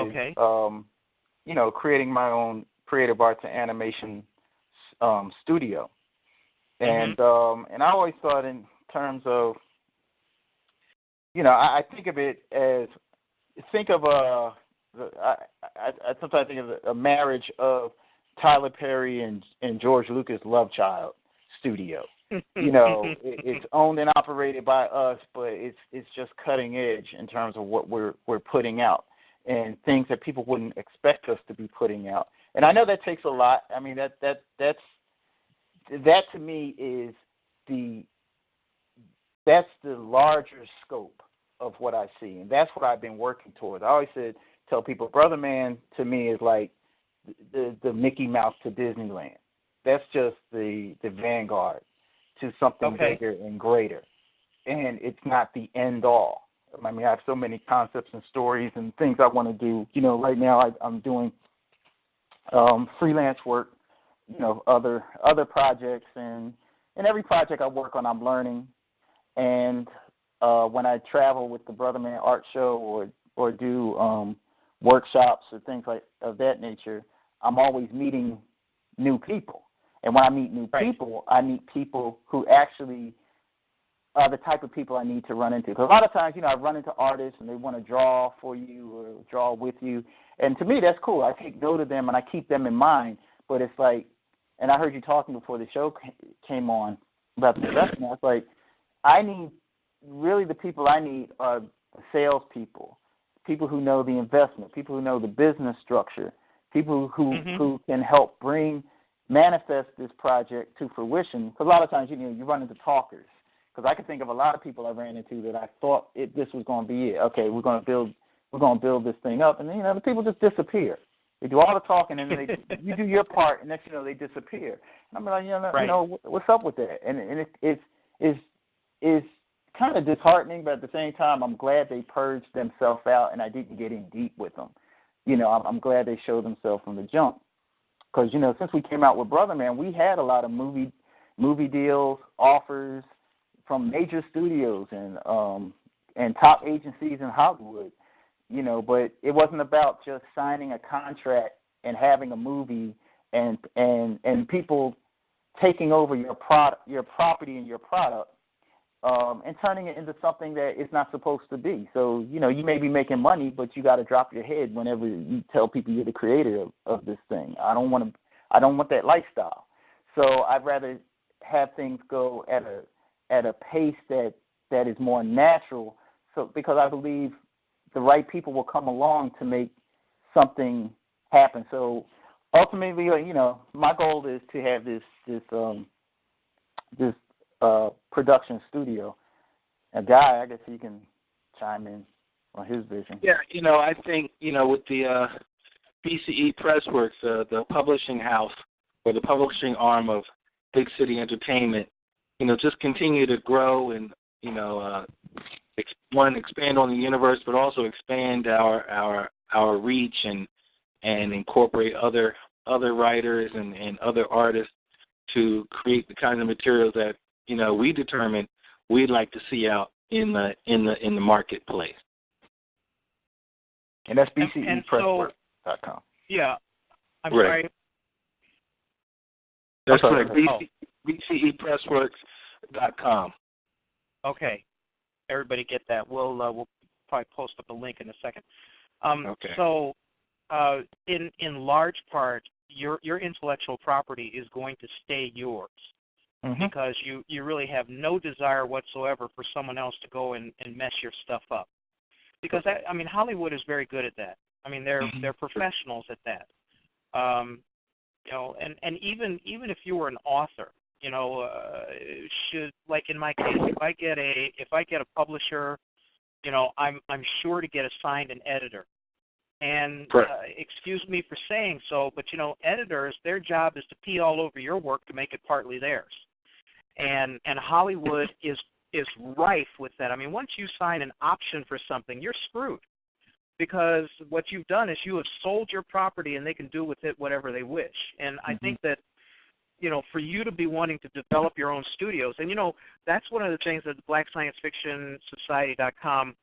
creating my own creative arts and animation studio. And and I always thought in terms of, I think of it as, I sometimes think of a marriage of Tyler Perry and George Lucas' Love Child studio. It's owned and operated by us, but it's just cutting edge in terms of what we're putting out and things that people wouldn't expect us to be putting out. And I know that takes a lot. I mean, that to me is that's the larger scope of what I see, and that's what I've been working towards. I always tell people, BROTHERMAN to me is like the Mickey Mouse to Disneyland. That's just the vanguard to something bigger and greater, and it's not the end all. I mean, I have so many concepts and stories and things I want to do. Right now I'm doing freelance work, other projects, and every project I work on, I'm learning. And when I travel with the BROTHERMAN Art Show or do workshops or things of that nature, I'm always meeting new people. And when I meet new people, I meet people who actually are the type of people I need to run into. Because a lot of times, I run into artists and they want to draw for you or draw with you. And to me, that's cool. I take note of them and I keep them in mind. But it's like, and I heard you talking before the show came on about the investment. It's like, the people I need are salespeople, people who know the investment, people who know the business structure, people who can help manifest this project to fruition. Because a lot of times, you run into talkers. Because I can think of a lot of people I ran into that I thought this was going to be it. Okay, we're going to build this thing up, and then the people just disappear. They do all the talking, and then you do your part, and next they disappear. And I'm like, what's up with that? And it's kind of disheartening, but at the same time, I'm glad they purged themselves out, and I didn't get in deep with them. I'm glad they showed themselves from the jump. Because since we came out with BROTHERMAN, we had a lot of movie deals, offers from major studios and top agencies in Hollywood. But it wasn't about just signing a contract and having a movie and people taking over your property and your product and turning it into something that it's not supposed to be. So, you may be making money, but you got to drop your head whenever you tell people you're the creator of this thing. I don't want that lifestyle. So I'd rather have things go at a pace that is more natural. So because I believe the right people will come along to make something happen. So ultimately, my goal is to have this production studio. A guy, I guess he can chime in on his vision. Yeah, I think, with the BCE Pressworks, the publishing house or the publishing arm of Big City Entertainment, just continue to grow and, expand on the universe, but also expand our reach and incorporate other writers and other artists to create the kind of materials that we determine we'd like to see out in the marketplace. And that's BCEpressworks.com. Yeah, I'm right. sorry. That's correct. BCEpressworks.com. Okay. Everybody get that. We'll probably post up a link in a second. Okay. So, in large part, your intellectual property is going to stay yours because you really have no desire whatsoever for someone else to go and mess your stuff up. Because Hollywood is very good at that. They're professionals at that. And even if you were an author, should, like in my case, if I get a publisher, I'm sure to get assigned an editor. And excuse me for saying so, but editors, their job is to pee all over your work to make it partly theirs. And Hollywood is rife with that. Once you sign an option for something, you're screwed. Because what you've done is you have sold your property and they can do with it whatever they wish. And I think that, for you to be wanting to develop your own studios, and, that's one of the things that the BlackScienceFictionSociety.com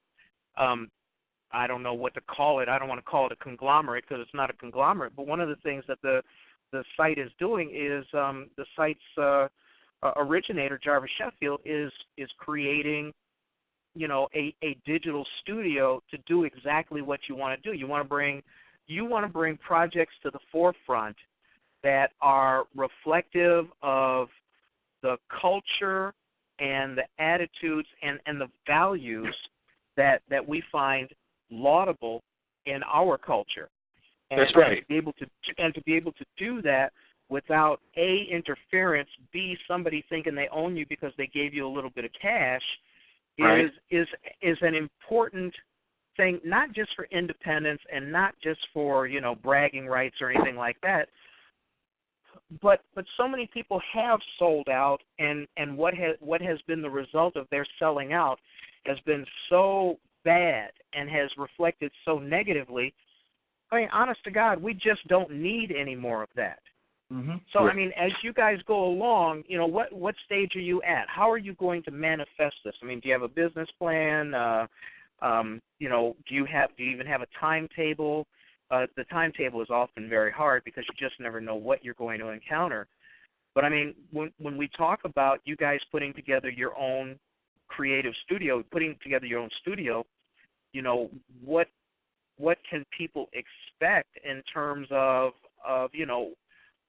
I don't know what to call it. I don't want to call it a conglomerate because it's not a conglomerate. But one of the things that the site is doing is the site's originator, Jarvis Sheffield, is creating, a digital studio to do exactly what you want to do. You want to bring projects to the forefront that are reflective of the culture and the attitudes and the values that we find laudable in our culture. And that's right. To be able to do that without A, interference, B, somebody thinking they own you because they gave you a little bit of cash, right, is an important thing, not just for independence and not just for, bragging rights or anything like that. But so many people have sold out, and what has been the result of their selling out has been so bad and has reflected so negatively. I mean, honest to God, we just don't need any more of that. Mm-hmm. So, I mean, as you guys go along, what stage are you at? How are you going to manifest this? I mean, do you have a business plan? Do you even have a timetable? The timetable is often very hard because you just never know what you're going to encounter. But, I mean, when we talk about you guys putting together your own creative studio, what can people expect in terms of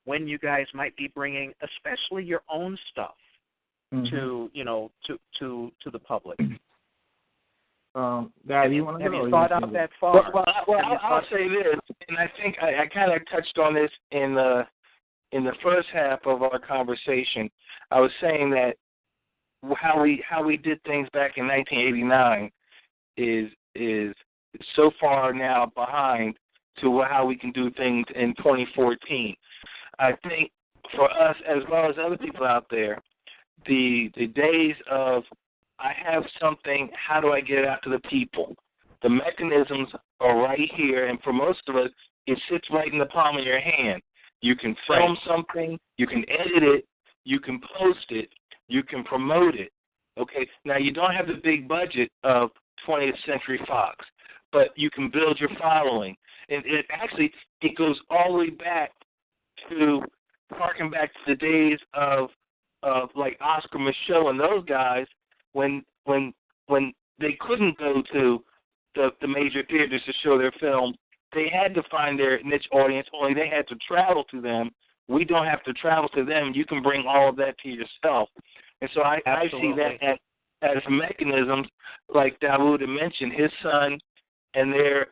when you guys might be bringing, especially your own stuff, to the public? Have you thought out that far? Well, I'll say this, and I think I kind of touched on this in the first half of our conversation. I was saying that how we did things back in 1989 is so far now behind to how we can do things in 2014. I think for us, as well as other people out there, the days of I have something, how do I get it out to the people? The mechanisms are right here, and for most of us, it sits right in the palm of your hand. You can film something, you can edit it, you can post it, you can promote it. Okay, now you don't have the big budget of 20th Century Fox, but you can build your following. And it goes all the way back to, harking back to the days of like Oscar Micheaux and those guys, when they couldn't go to the major theaters to show their film, they had to find their niche audience, only they had to travel to them. We don't have to travel to them. You can bring all of that to yourself. And so I see that as mechanisms, like Dawud had mentioned, his son and their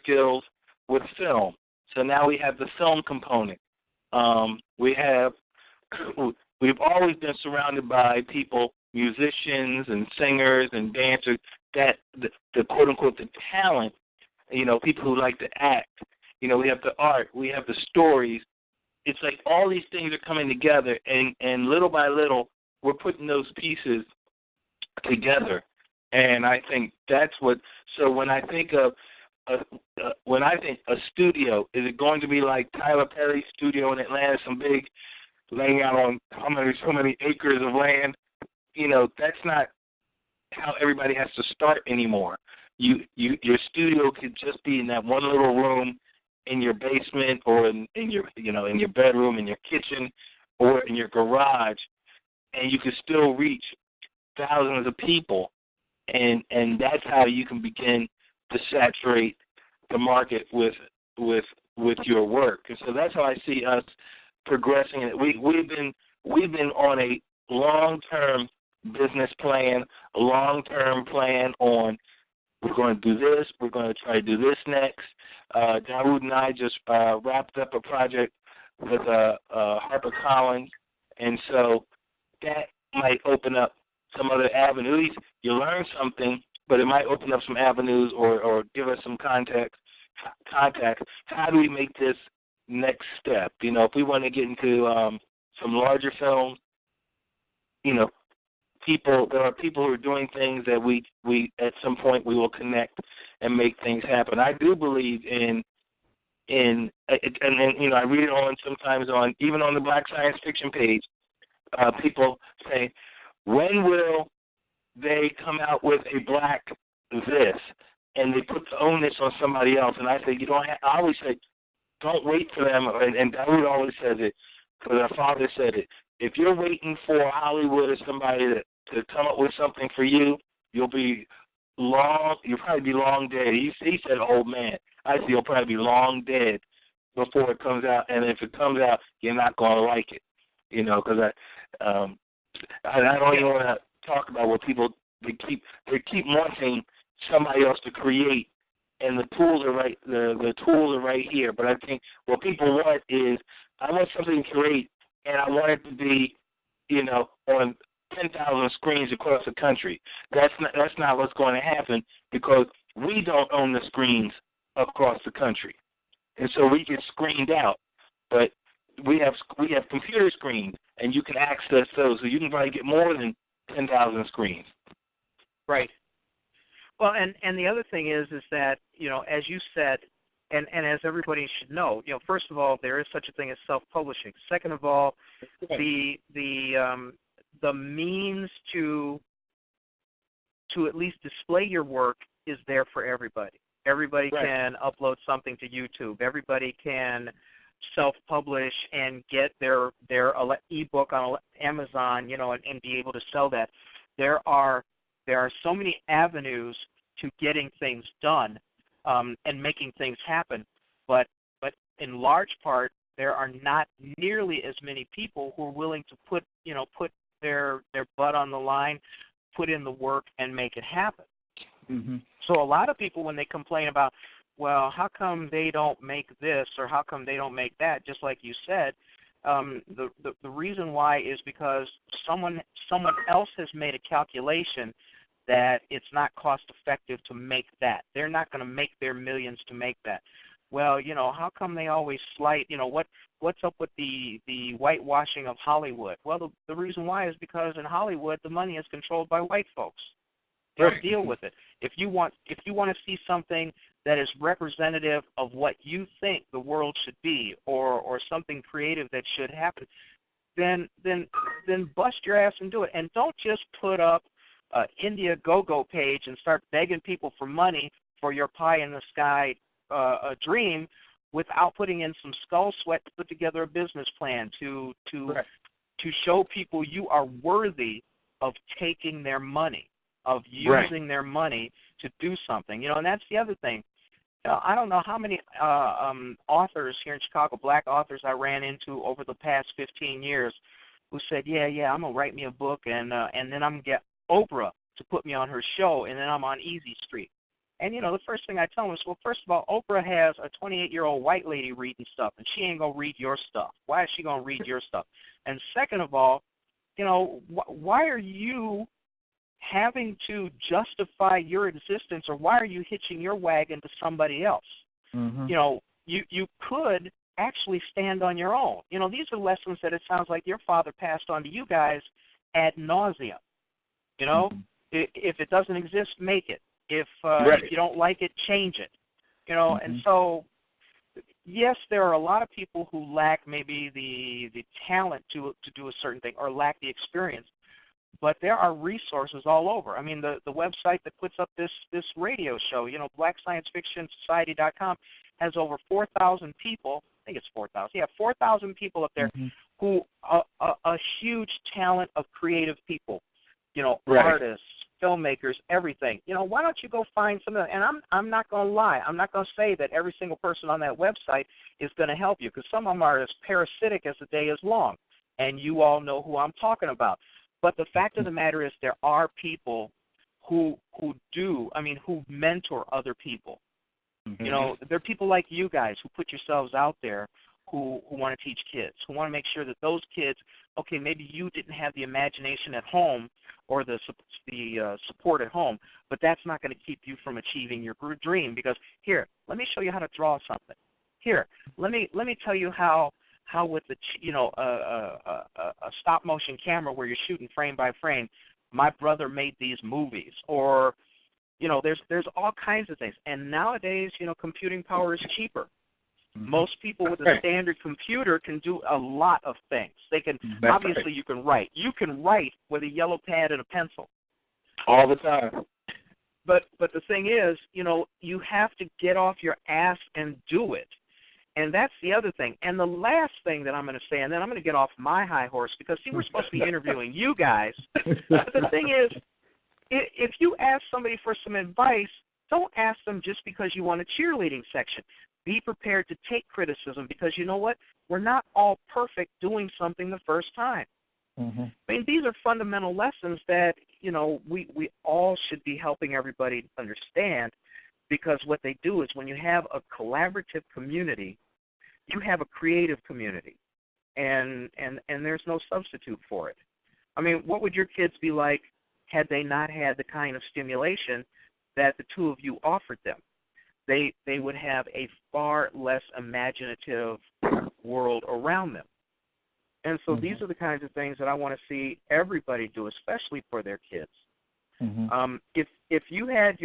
skills with film. So now we have the film component. We've always been surrounded by people, musicians and singers and dancers, that the quote unquote the talent, people who like to act. We have the art, we have the stories. It's like all these things are coming together, and little by little we're putting those pieces together. And I think that's what. So when I think of a studio, is it going to be like Tyler Perry's studio in Atlanta, some big, laying out on so many acres of land? That's not how everybody has to start anymore. Your studio could just be in that one little room in your basement, or in your in your bedroom, in your kitchen, or in your garage, and you can still reach thousands of people, and that's how you can begin to saturate the market with your work. And so that's how I see us progressing. We've been on a long-term business plan, a long-term plan on, we're going to do this, we're going to try to do this next. Dawud and I just wrapped up a project with HarperCollins, and so that might open up some other avenues. You learn something, but it might open up some avenues or give us some contact. How do we make this next step? If we want to get into some larger films, there are people who are doing things that we at some point we will connect and make things happen. I do believe in and I read it sometimes even on the Black Science Fiction page. People say, when will they come out with a black this? and they put the onus on somebody else. And I say, you don't have, I always say, don't wait for them. And Dawud always says it, because our father said it. If you're waiting for Hollywood or somebody to come up with something for you, you'll probably be long dead. He said old man. I say you'll probably be long dead before it comes out. And if it comes out, you're not going to like it, because I don't even want to talk about what people, they keep wanting somebody else to create, and the tools are right. The tools are right here. But I think what people want is, I want something to create, and I want it to be, on 10,000 screens across the country. That's not what's going to happen, because we don't own the screens across the country, and so we get screened out. But we have computer screens, and you can access those, so you can probably get more than 10,000 screens. Right. Well, and the other thing is that, as you said, and as everybody should know, first of all, there is such a thing as self-publishing. Second of all, the means to at least display your work is there for everybody. Everybody can upload something to YouTube. Everybody can self-publish and get their ebook on Amazon, and be able to sell that. There are so many avenues to getting things done and making things happen, but in large part there are not nearly as many people who are willing to put their butt on the line, put in the work, and make it happen. Mm-hmm. So a lot of people, when they complain about, well, how come they don't make this or how come they don't make that, just like you said, the reason why is because someone else has made a calculation that it's not cost effective to make that. They're not going to make their millions to make that. Well, how come they always slight, what's up with the whitewashing of Hollywood? Well, the reason why is because in Hollywood the money is controlled by white folks. They'll deal with it. If you want to see something that is representative of what you think the world should be, or something creative that should happen, then bust your ass and do it. And don't just put up an Indiegogo page and start begging people for money for your pie in the sky a dream without putting in some skull sweat to put together a business plan to show people you are worthy of taking their money, of using their money to do something. And that's the other thing. I don't know how many authors here in Chicago, black authors, I ran into over the past 15 years who said, yeah, I'm going to write me a book, and then I'm going to get Oprah to put me on her show, and then I'm on Easy Street. And, the first thing I tell them is, well, first of all, Oprah has a 28-year-old white lady reading stuff, and she ain't going to read your stuff. Why is she going to read your stuff? And second of all, why are you having to justify your existence, or why are you hitching your wagon to somebody else? Mm-hmm. You could actually stand on your own. These are lessons that it sounds like your father passed on to you guys ad nauseum. If it doesn't exist, make it. If you don't like it, change it. And so, yes, there are a lot of people who lack maybe the talent to do a certain thing, or lack the experience. But there are resources all over. I mean, the website that puts up this radio show, BlackScienceFictionSociety.com, has over 4,000 people. I think it's 4,000. Yeah, 4,000 people up there who a huge talent of creative people. Artists, filmmakers, everything. Why don't you go find some of them? And I'm not going to lie. I'm not going to say that every single person on that website is going to help you, because some of them are as parasitic as the day is long, and you all know who I'm talking about. But the fact of the matter is, there are people who mentor other people. Mm-hmm. There are people like you guys who put yourselves out there, who want to teach kids, who want to make sure that those kids, okay, maybe you didn't have the imagination at home or the support at home, but that's not going to keep you from achieving your dream. Because here, let me show you how to draw something. Here, let me tell you how with the a stop motion camera where you're shooting frame by frame, my brother made these movies. Or there's all kinds of things. And nowadays, computing power is cheaper. Most people with a standard computer can do a lot of things. They can obviously you can write. You can write with a yellow pad and a pencil all the time. But the thing is, you have to get off your ass and do it. And that's the other thing. And the last thing that I'm going to say, and then I'm going to get off my high horse, because, see, we're supposed to be interviewing you guys. But the thing is, if you ask somebody for some advice, don't ask them just because you want a cheerleading section. Be prepared to take criticism, because you know what? We're not all perfect doing something the first time. Mm-hmm. I mean, these are fundamental lessons that, we all should be helping everybody understand, because what they do is when you have a collaborative community, you have a creative community, and there's no substitute for it. I mean, what would your kids be like had they not had the kind of stimulation that the two of you offered them? They would have a far less imaginative world around them. And so these are the kinds of things that I want to see everybody do, especially for their kids. Mm-hmm. If you had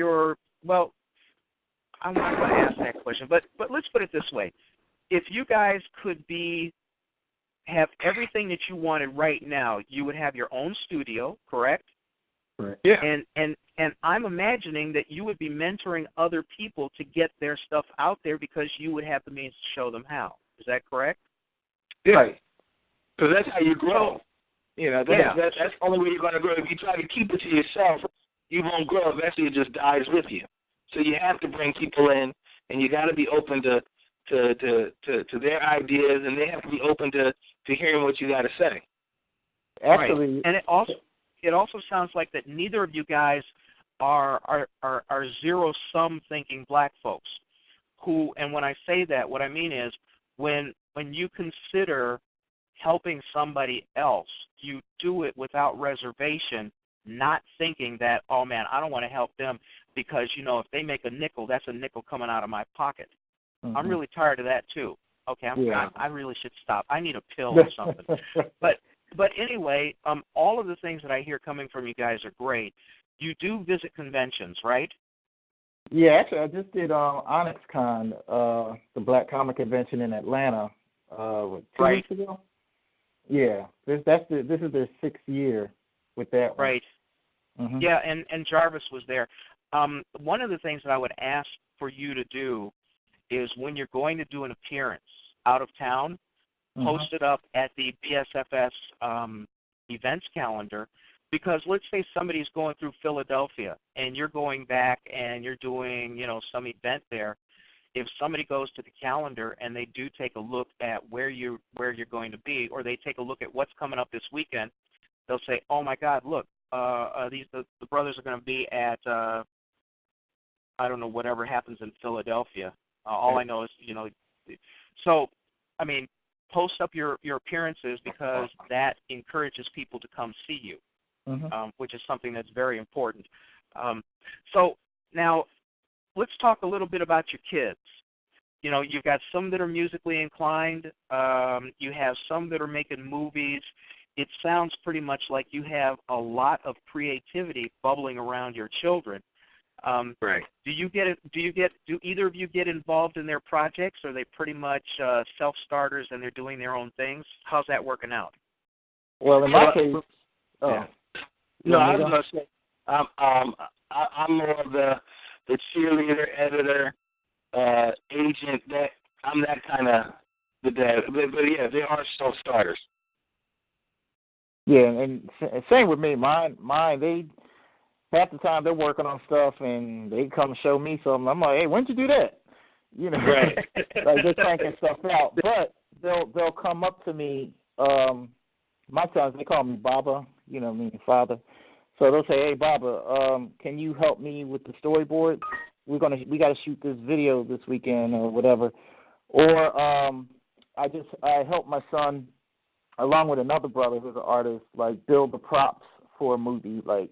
I'm not going to ask that question, but let's put it this way. If you guys could have everything that you wanted right now, you would have your own studio, correct? Right. Yeah. And I'm imagining that you would be mentoring other people to get their stuff out there, because you would have the means to show them how. Is that correct? Yeah. Right. So that's how you grow. That's the only way you're going to grow. If you try to keep it to yourself, you won't grow. Eventually, it just dies with you. So you have to bring people in, and you got to be open to their ideas, and they have to be open to hearing what you got to say. Actually, right. And it also sounds like that neither of you guys are zero-sum thinking black folks. Who, and when I say that, what I mean is when you consider helping somebody else, you do it without reservation, not thinking that, oh man, I don't want to help them because, if they make a nickel, that's a nickel coming out of my pocket. Mm-hmm. I'm really tired of that too. Okay, I really should stop. I need a pill or something. But anyway, all of the things that I hear coming from you guys are great. You do visit conventions, right? Yeah, actually, I just did OnyxCon, the Black Comic Convention in Atlanta, 2 weeks ago. Yeah, this is their 6th year with that one. Right. Mm-hmm. Yeah, and Jarvis was there. One of the things that I would ask for you to do is when you're going to do an appearance out of town, post it up at the BSFS events calendar, because let's say somebody's going through Philadelphia and you're going back and you're doing, some event there. If somebody goes to the calendar and they do take a look at where you're going to be, or they take a look at what's coming up this weekend, they'll say, "Oh my God, look, the brothers are going to be at I don't know, whatever happens in Philadelphia." All I know is, So, I mean, post up your appearances, because that encourages people to come see you, which is something that's very important. So now, let's talk a little bit about your kids. You've got some that are musically inclined. You have some that are making movies. It sounds pretty much like you have a lot of creativity bubbling around your children. Right. Do either of you get involved in their projects? Or are they pretty much self-starters and they're doing their own things? How's that working out? Well, in my case, no, I was going to say, I'm more of the cheerleader, editor, agent. I'm that kind of the dad. But yeah, they are self-starters. Yeah, and same with me. Mine, they half the time they're working on stuff and they come show me something. I'm like, hey, when'd you do that? Right. Like they're cranking stuff out. But they'll come up to me. My sons, they call me Baba, meaning father. So they'll say, hey, Baba, can you help me with the storyboard? We got to shoot this video this weekend or whatever. Or I help my son, along with another brother who's an artist, like build the props for a movie. Like,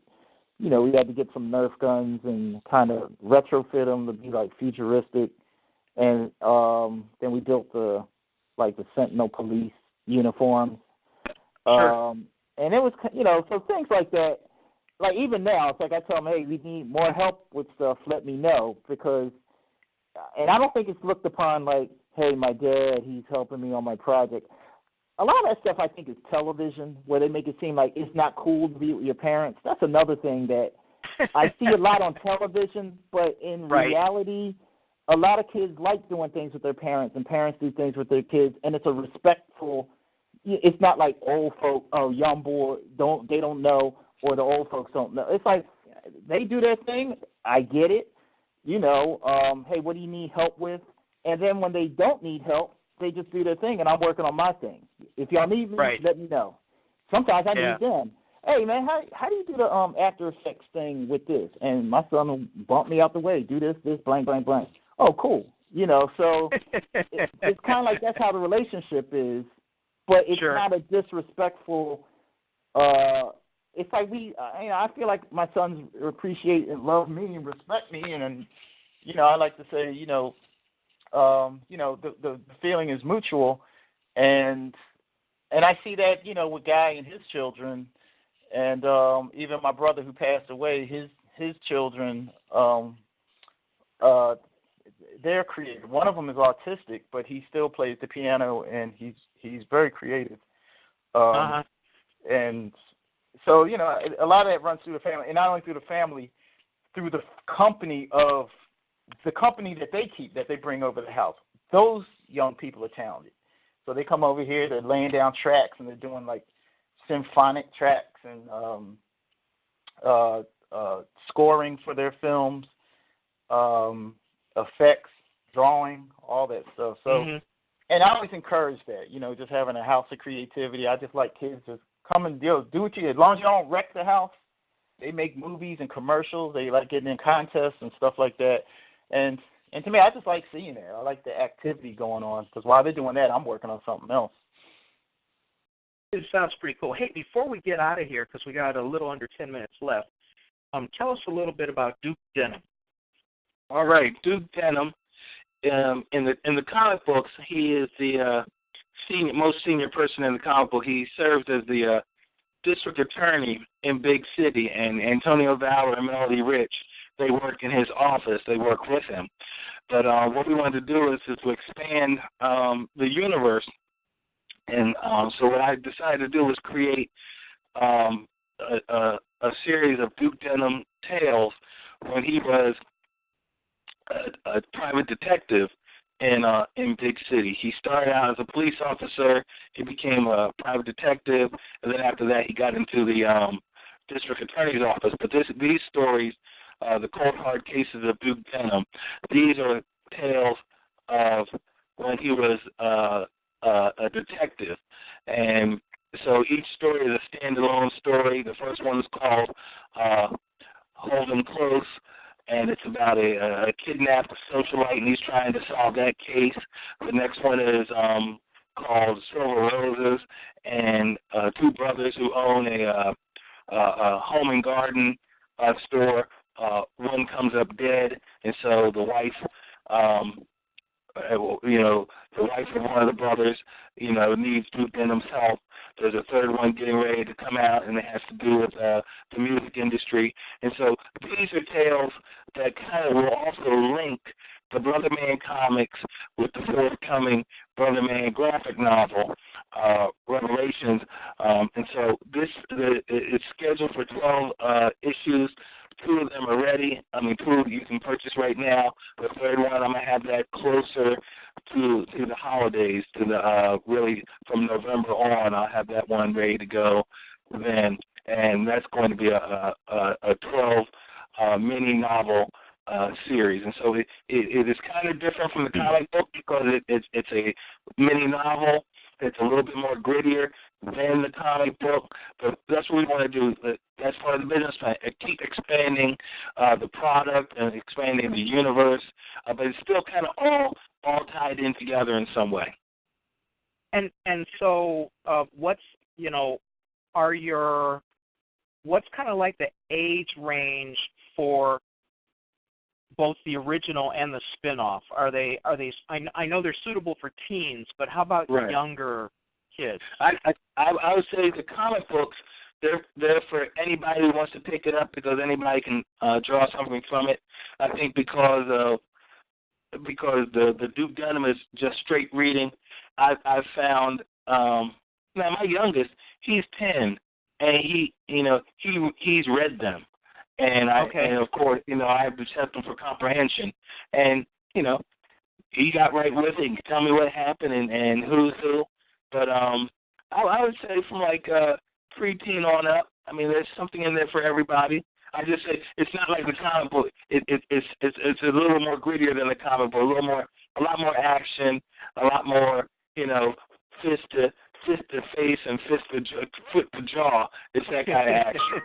we had to get some Nerf guns and kind of retrofit them to be like futuristic. And then we built the Sentinel police uniforms. Sure. And it was, so things like that. Like even now, it's like I tell them, hey, we need more help with stuff, let me know. Because, and I don't think it's looked upon like, hey, my dad, he's helping me on my project. A lot of that stuff I think is television, where they make it seem like it's not cool to be with your parents. That's another thing that I see a lot on television, but in reality, a lot of kids like doing things with their parents, and parents do things with their kids, and it's a respectful. It's not like old folk, young boy they don't know, or the old folks don't know. It's like they do their thing. I get it. Hey, what do you need help with? And then when they don't need help, they just do their thing, and I'm working on my thing. If y'all need me, let me know. Sometimes I need them. Hey, man, how do you do the After Effects thing with this? And my son will bump me out the way. Do this, blank, blank, blank. Oh, cool. So it's kind of like that's how the relationship is, but it's not a disrespectful. It's like I feel like my sons appreciate and love me and respect me, and I like to say, the feeling is mutual, and I see that, with Guy and his children, and even my brother who passed away, his children, they're creative. One of them is autistic, but he still plays the piano, and he's very creative. And so, a lot of that runs through the family, and not only through the family, through the company that they keep, that they bring over the house. Those young people are talented. So they come over here, they're laying down tracks, and they're doing like symphonic tracks and scoring for their films, effects, drawing, all that stuff. So, and I always encourage that, just having a house of creativity. I just like kids to come and do what you, as long as you don't wreck the house. They make movies and commercials. They like getting in contests and stuff like that. And to me, I just like seeing it. I like the activity going on, because while they're doing that, I'm working on something else. It sounds pretty cool. Hey, before we get out of here, because we got a little under 10 minutes left, tell us a little bit about Duke Denham. All right, Duke Denham. In the comic books, he is the most senior person in the comic book. He served as the district attorney in Big City, and Antonio Valor and Melody Rich, they work in his office. They work with him. But what we wanted to do is to expand the universe. And so what I decided to do was create a series of Duke Denham tales when he was a private detective in Big City. He started out as a police officer. He became a private detective, and then after that, he got into the district attorney's office. But these stories, the cold hard cases of Duke Denham, these are tales of when he was a detective. And so each story is a standalone story. The first one is called Hold 'Em Close, and it's about a kidnapped socialite, and he's trying to solve that case. The next one is called Silver Roses, and two brothers who own a home and garden store. One comes up dead, and so the wife, the wife of one of the brothers, needs Duke Denham's help. There's a third one getting ready to come out, and it has to do with the music industry. And so these are tales that kind of will also link the Brother Man comics with the forthcoming Brother Man graphic novel, Revelations. And so it's scheduled for 12 issues. 2 of them are ready. 2 you can purchase right now. The third one, I'm going to have that closer to the holidays, to the really from November on. I'll have that one ready to go then, and that's going to be a 12 mini novel series. And so it is kind of different from the comic book because it's a mini novel. It's a little bit more grittier than the comic book, but that's what we want to do. That's part of the business plan. Keep expanding the product and expanding the universe, but it's still kind of all tied in together in some way. And so what's kind of like the age range for both the original and the spin-off? Are they? I know they're suitable for teens, but how about younger kids? I would say the comic books, they're for anybody who wants to pick it up, because anybody can draw something from it. I think because the Duke Denham is just straight reading. I've found now my youngest, he's 10, and he's read them. And and of course, I have to test him for comprehension. And, he got right with it. He could tell me what happened and who's who. But I would say from like preteen on up, I mean, there's something in there for everybody. I just say it's not like the comic book. It's a little more grittier than the comic book. A lot more action, a lot more, fist to face and foot to jaw. It's that kind of action.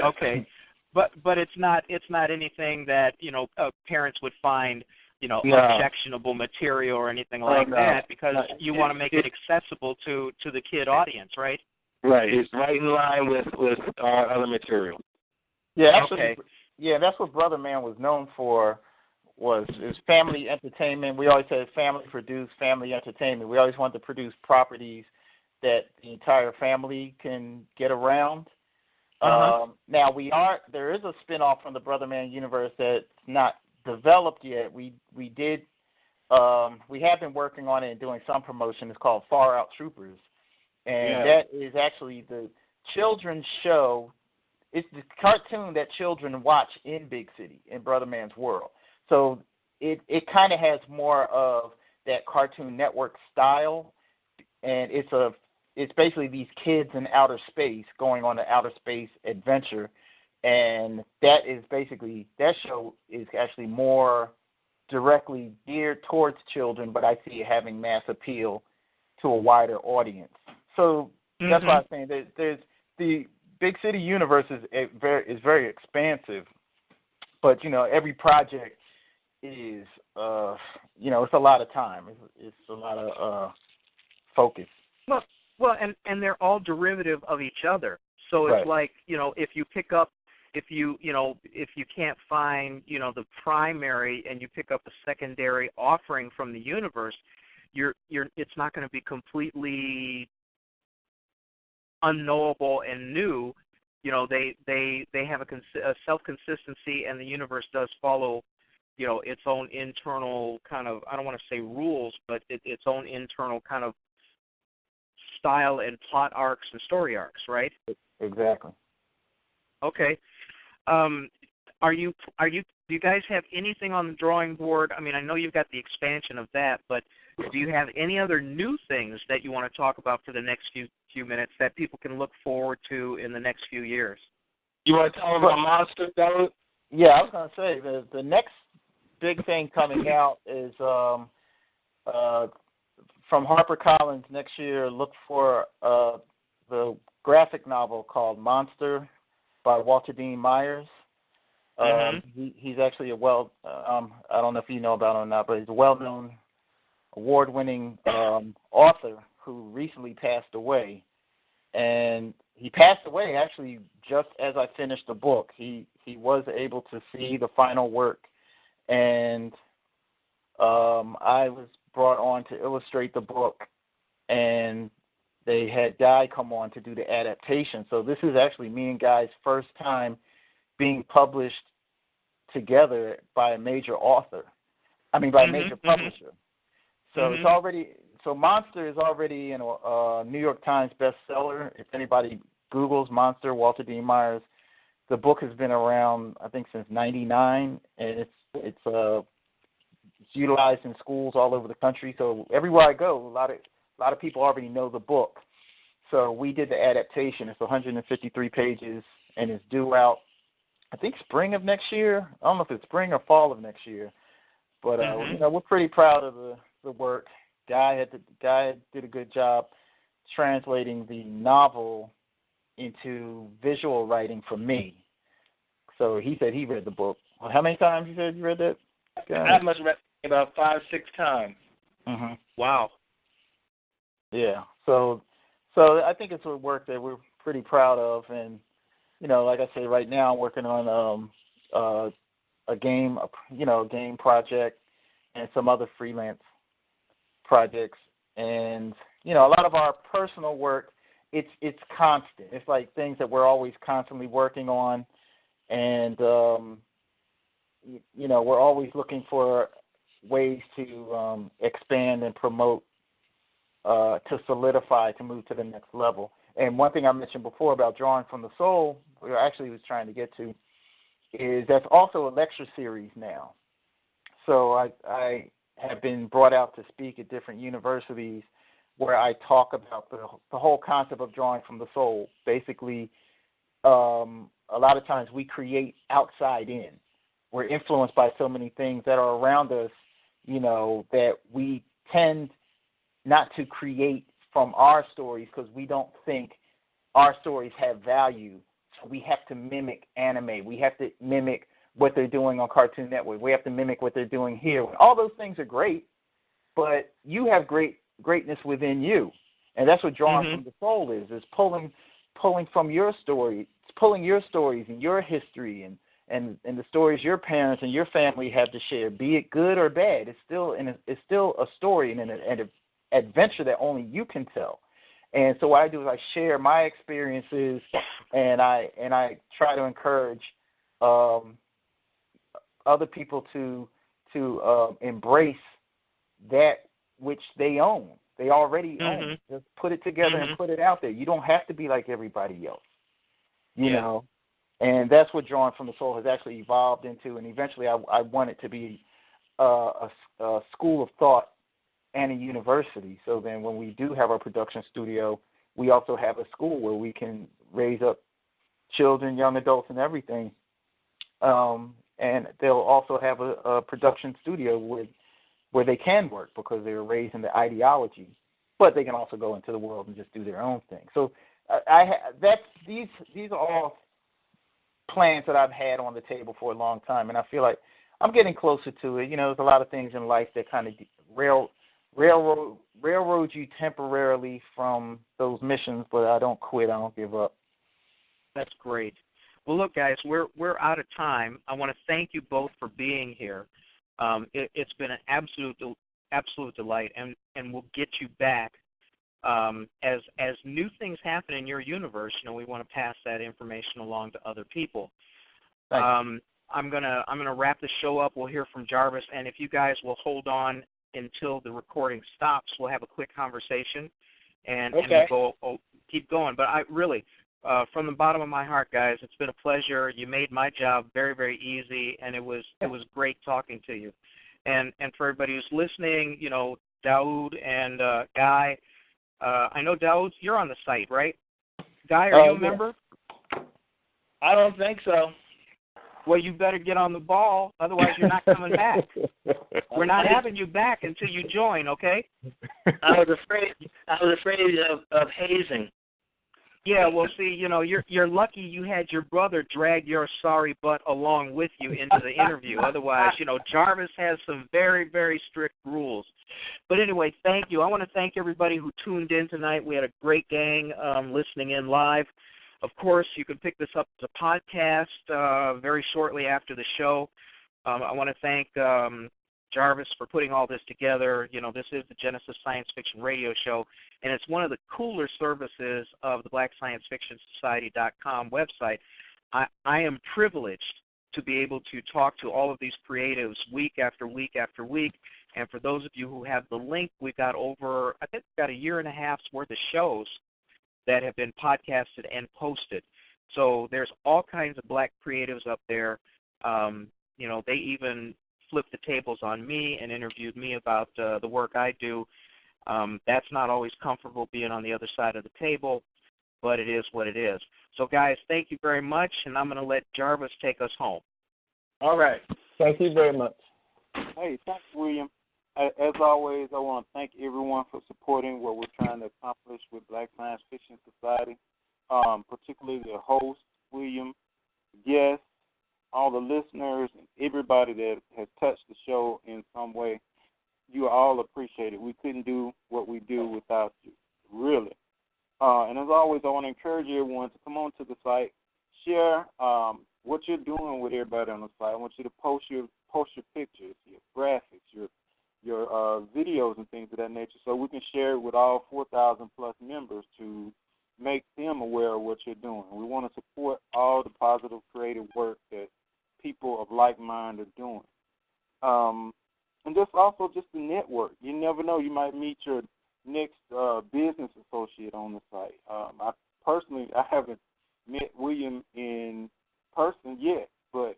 Okay, but it's not anything that parents would find objectionable material or anything like that, because you want to make it accessible to the kid audience, right? Right. It's right in line with our other material. Yeah, actually, that's what BROTHERMAN was known for, was family entertainment. We always said family-produced family entertainment. We always wanted to produce properties that the entire family can get around. Now, there is a spinoff from the BROTHERMAN universe that's not developed yet. We have been working on it and doing some promotion. It's called Far Out Troopers. And that is actually the children's show. It's the cartoon that children watch in Big City, in BROTHERMAN's world. So it kind of has more of that Cartoon Network style, and it's basically these kids in outer space going on an outer space adventure, and that show is actually more directly geared towards children, but I see it having mass appeal to a wider audience. So that's why I'm saying that there's the Big City universe is very expansive, but every project is it's a lot of time. It's a lot of focus. Well, and they're all derivative of each other. So it's like if you pick up, if you can't find the primary and you pick up a secondary offering from the universe, it's not going to be completely unknowable and new. They have a self-consistency, and the universe does follow its own internal kind of, I don't want to say rules, but its own internal kind of style and plot arcs and story arcs, right? Exactly. Okay. Do you guys have anything on the drawing board? I mean, I know you've got the expansion of that, but do you have any other new things that you want to talk about for the next few minutes that people can look forward to in the next few years? You want to tell them about Monster, Dawud? Yeah, I was going to say the next big thing coming out is from HarperCollins next year. Look for the graphic novel called Monster by Walter Dean Myers. He's actually I don't know if you know about him or not, but he's a well-known, award-winning author who recently passed away. And he passed away actually just as I finished the book. He was able to see the final work, and I was brought on to illustrate the book, and they had Guy come on to do the adaptation. So this is actually me and Guy's first time being published together by a major author. I mean, by a major publisher. So it's already, Monster is already in a New York Times bestseller. If anybody Googles Monster, Walter Dean Myers, the book has been around, I think, since '99, and it's utilized in schools all over the country. So everywhere I go, a lot of people already know the book. So we did the adaptation. It's 153 pages, and it's due out, I think, spring of next year. I don't know if it's spring or fall of next year. But we're pretty proud of the work. Guy did a good job translating the novel into visual writing for me. So he said he read the book. Well, how many times you said you read that? I must have read it about 5-6 times. Wow. Yeah. So I think it's a work that we're pretty proud of, and like I say, right now I'm working on a game project and some other freelance projects, and a lot of our personal work, it's constant. It's like things that we're always constantly working on, and we're always looking for ways to expand and promote, to solidify, to move to the next level. And one thing I mentioned before about drawing from the soul, we actually was trying to get to, is that's also a lecture series now. So I have been brought out to speak at different universities where I talk about the whole concept of drawing from the soul. Basically, a lot of times we create outside in. We're influenced by so many things that are around us, that we tend not to create from our stories because we don't think our stories have value. So we have to mimic anime. We have to mimic what they're doing on Cartoon Network. We have to mimic what they're doing here. All those things are great, but you have greatness within you. And that's what drawing from the soul is pulling from your story. It's pulling your stories and your history and the stories your parents and your family have to share, be it good or bad. It's still a story and an adventure that only you can tell. And so what I do is I share my experiences, and I try to encourage other people to embrace that which they own. They already own. Just put it together and put it out there. You don't have to be like everybody else, you know. And that's what Drawing from the Soul has actually evolved into. And eventually, I want it to be a school of thought and a university. So then, when we do have our production studio, we also have a school where we can raise up children, young adults, and everything. And they'll also have a production studio where they can work because they were raised in the ideology, but they can also go into the world and just do their own thing. So these are all plans that I've had on the table for a long time, and I feel like I'm getting closer to it. There's a lot of things in life that kind of railroad you temporarily from those missions, but I don't quit. I don't give up. That's great. Well, look, guys, we're out of time. I want to thank you both for being here. It's been an absolute delight, and we'll get you back as new things happen in your universe. We want to pass that information along to other people. I'm gonna wrap the show up. We'll hear from Jarvis, and if you guys will hold on until the recording stops, we'll have a quick conversation, and we'll keep going. But I really, from the bottom of my heart, guys, it's been a pleasure. You made my job very, very easy, and it was great talking to you. And for everybody who's listening, Dawud and Guy, I know, Dawud, you're on the site, right? Guy, are you a member? I don't think so. Well, you better get on the ball, otherwise you're not coming back. We're not having you back until you join, okay? I was afraid of hazing. Yeah, well, see, you're lucky you had your brother drag your sorry butt along with you into the interview. Otherwise, Jarvis has some very, very strict rules. But anyway, thank you. I want to thank everybody who tuned in tonight. We had a great gang listening in live. Of course, you can pick this up as a podcast very shortly after the show. I want to thank Jarvis for putting all this together. This is the Genesis Science Fiction Radio Show, and it's one of the cooler services of the BlackScienceFictionSociety.com website. I am privileged to be able to talk to all of these creatives week after week after week. And for those of you who have the link, we've got I think we've got a year and a half's worth of shows that have been podcasted and posted. So there's all kinds of black creatives up there. They even flipped the tables on me and interviewed me about the work I do. That's not always comfortable being on the other side of the table, but it is what it is. So, guys, thank you very much, and I'm going to let Jarvis take us home. All right. Thank you very much. Hey, thanks, William. As always, I want to thank everyone for supporting what we're trying to accomplish with Black Science Fiction Society, particularly the host, William, guests, all the listeners, and everybody that has touched the show in some way. You all appreciate it. We couldn't do what we do without you, really. And as always, I want to encourage everyone to come on to the site, share what you're doing with everybody on the site. I want you to post your pictures, your graphics, your videos and things of that nature, so we can share it with all 4,000 plus members to make them aware of what you're doing. We want to support all the positive creative work that people of like mind are doing. And just the network. You never know, you might meet your next business associate on the site. I haven't met William in person yet, but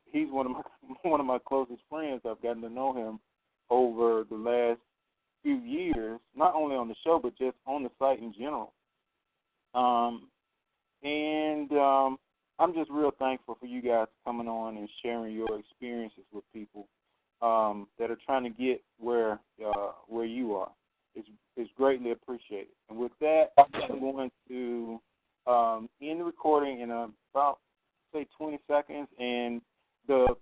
show, but just on the site in general. I'm just real thankful for you guys coming on and sharing your experiences with people that are trying to get where you are. It's greatly appreciated. And with that, I'm going to end the recording in about, say, 20 seconds, and the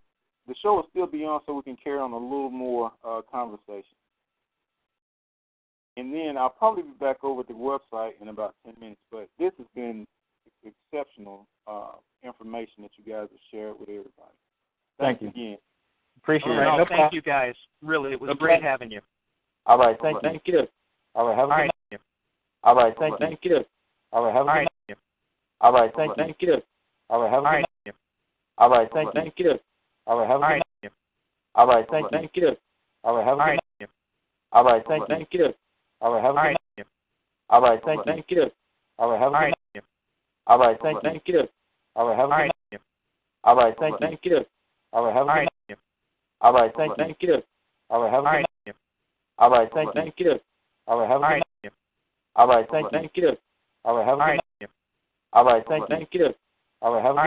show will still be on so we can carry on a little more conversation. And then I'll probably be back over at the website in about 10 minutes. But this has been exceptional information that you guys have shared with everybody. Thank you again. Appreciate it. Right, thank you, guys. Really, it was great having you. All right, thank you. All right, have a good night. All right, thank you. All right, have a good night. All right, thank you. All right, have a good night. All right, thank you. All right, have a good night. All right, thank you. All right, have a good night. All right, thank you. All right, have a good night. All right, thank you. All right, have a good night. All right, thank you. All right, have a good night. All right, thank you. All right, have a good night. All right, thank you. All right, have a good night. All right, thank you. All right, have a good night. All right, thank you. All right, have a good night. All right, thank you. All right, have a good night.